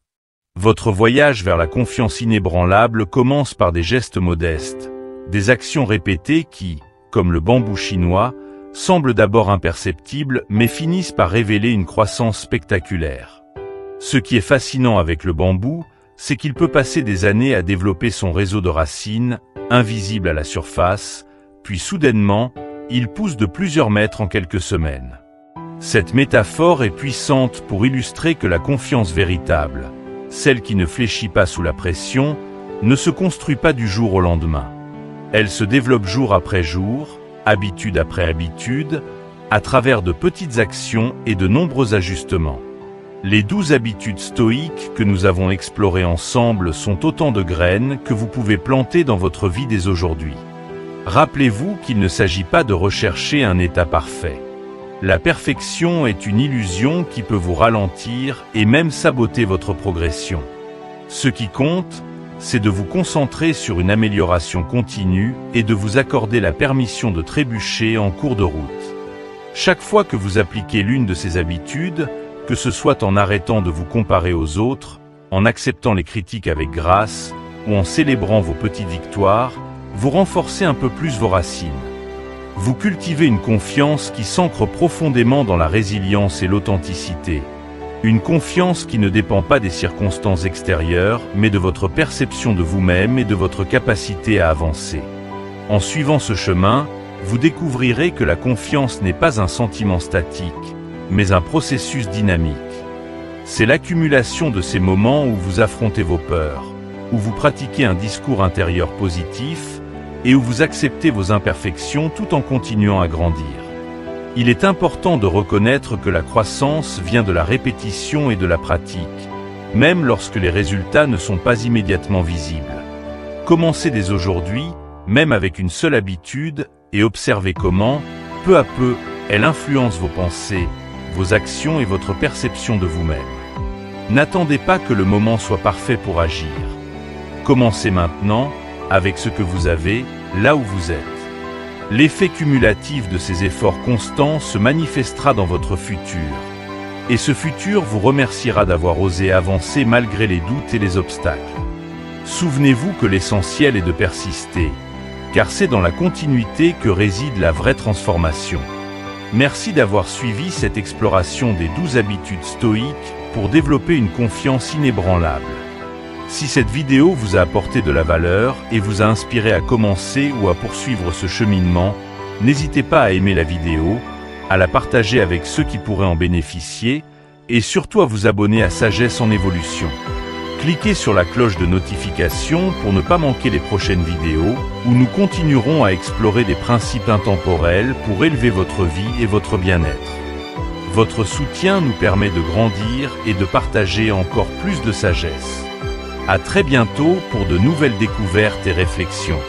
Votre voyage vers la confiance inébranlable commence par des gestes modestes, des actions répétées qui, comme le bambou chinois, semblent d'abord imperceptibles mais finissent par révéler une croissance spectaculaire. Ce qui est fascinant avec le bambou, c'est qu'il peut passer des années à développer son réseau de racines, invisible à la surface, puis soudainement, il pousse de plusieurs mètres en quelques semaines. Cette métaphore est puissante pour illustrer que la confiance véritable, celle qui ne fléchit pas sous la pression, ne se construit pas du jour au lendemain. Elle se développe jour après jour, habitude après habitude, à travers de petites actions et de nombreux ajustements. Les 12 habitudes stoïques que nous avons explorées ensemble sont autant de graines que vous pouvez planter dans votre vie dès aujourd'hui. Rappelez-vous qu'il ne s'agit pas de rechercher un état parfait. La perfection est une illusion qui peut vous ralentir et même saboter votre progression. Ce qui compte, c'est de vous concentrer sur une amélioration continue et de vous accorder la permission de trébucher en cours de route. Chaque fois que vous appliquez l'une de ces habitudes, que ce soit en arrêtant de vous comparer aux autres, en acceptant les critiques avec grâce ou en célébrant vos petites victoires, vous renforcez un peu plus vos racines. Vous cultivez une confiance qui s'ancre profondément dans la résilience et l'authenticité. Une confiance qui ne dépend pas des circonstances extérieures, mais de votre perception de vous-même et de votre capacité à avancer. En suivant ce chemin, vous découvrirez que la confiance n'est pas un sentiment statique, mais un processus dynamique. C'est l'accumulation de ces moments où vous affrontez vos peurs, où vous pratiquez un discours intérieur positif, et où vous acceptez vos imperfections tout en continuant à grandir. Il est important de reconnaître que la croissance vient de la répétition et de la pratique, même lorsque les résultats ne sont pas immédiatement visibles. Commencez dès aujourd'hui, même avec une seule habitude, et observez comment, peu à peu, elle influence vos pensées, vos actions et votre perception de vous-même. N'attendez pas que le moment soit parfait pour agir. Commencez maintenant, avec ce que vous avez, là où vous êtes. L'effet cumulatif de ces efforts constants se manifestera dans votre futur. Et ce futur vous remerciera d'avoir osé avancer malgré les doutes et les obstacles. Souvenez-vous que l'essentiel est de persister, car c'est dans la continuité que réside la vraie transformation. Merci d'avoir suivi cette exploration des 12 habitudes stoïques pour développer une confiance inébranlable. Si cette vidéo vous a apporté de la valeur et vous a inspiré à commencer ou à poursuivre ce cheminement, n'hésitez pas à aimer la vidéo, à la partager avec ceux qui pourraient en bénéficier et surtout à vous abonner à Sagesse en Évolution. Cliquez sur la cloche de notification pour ne pas manquer les prochaines vidéos où nous continuerons à explorer des principes intemporels pour élever votre vie et votre bien-être. Votre soutien nous permet de grandir et de partager encore plus de sagesse. À très bientôt pour de nouvelles découvertes et réflexions.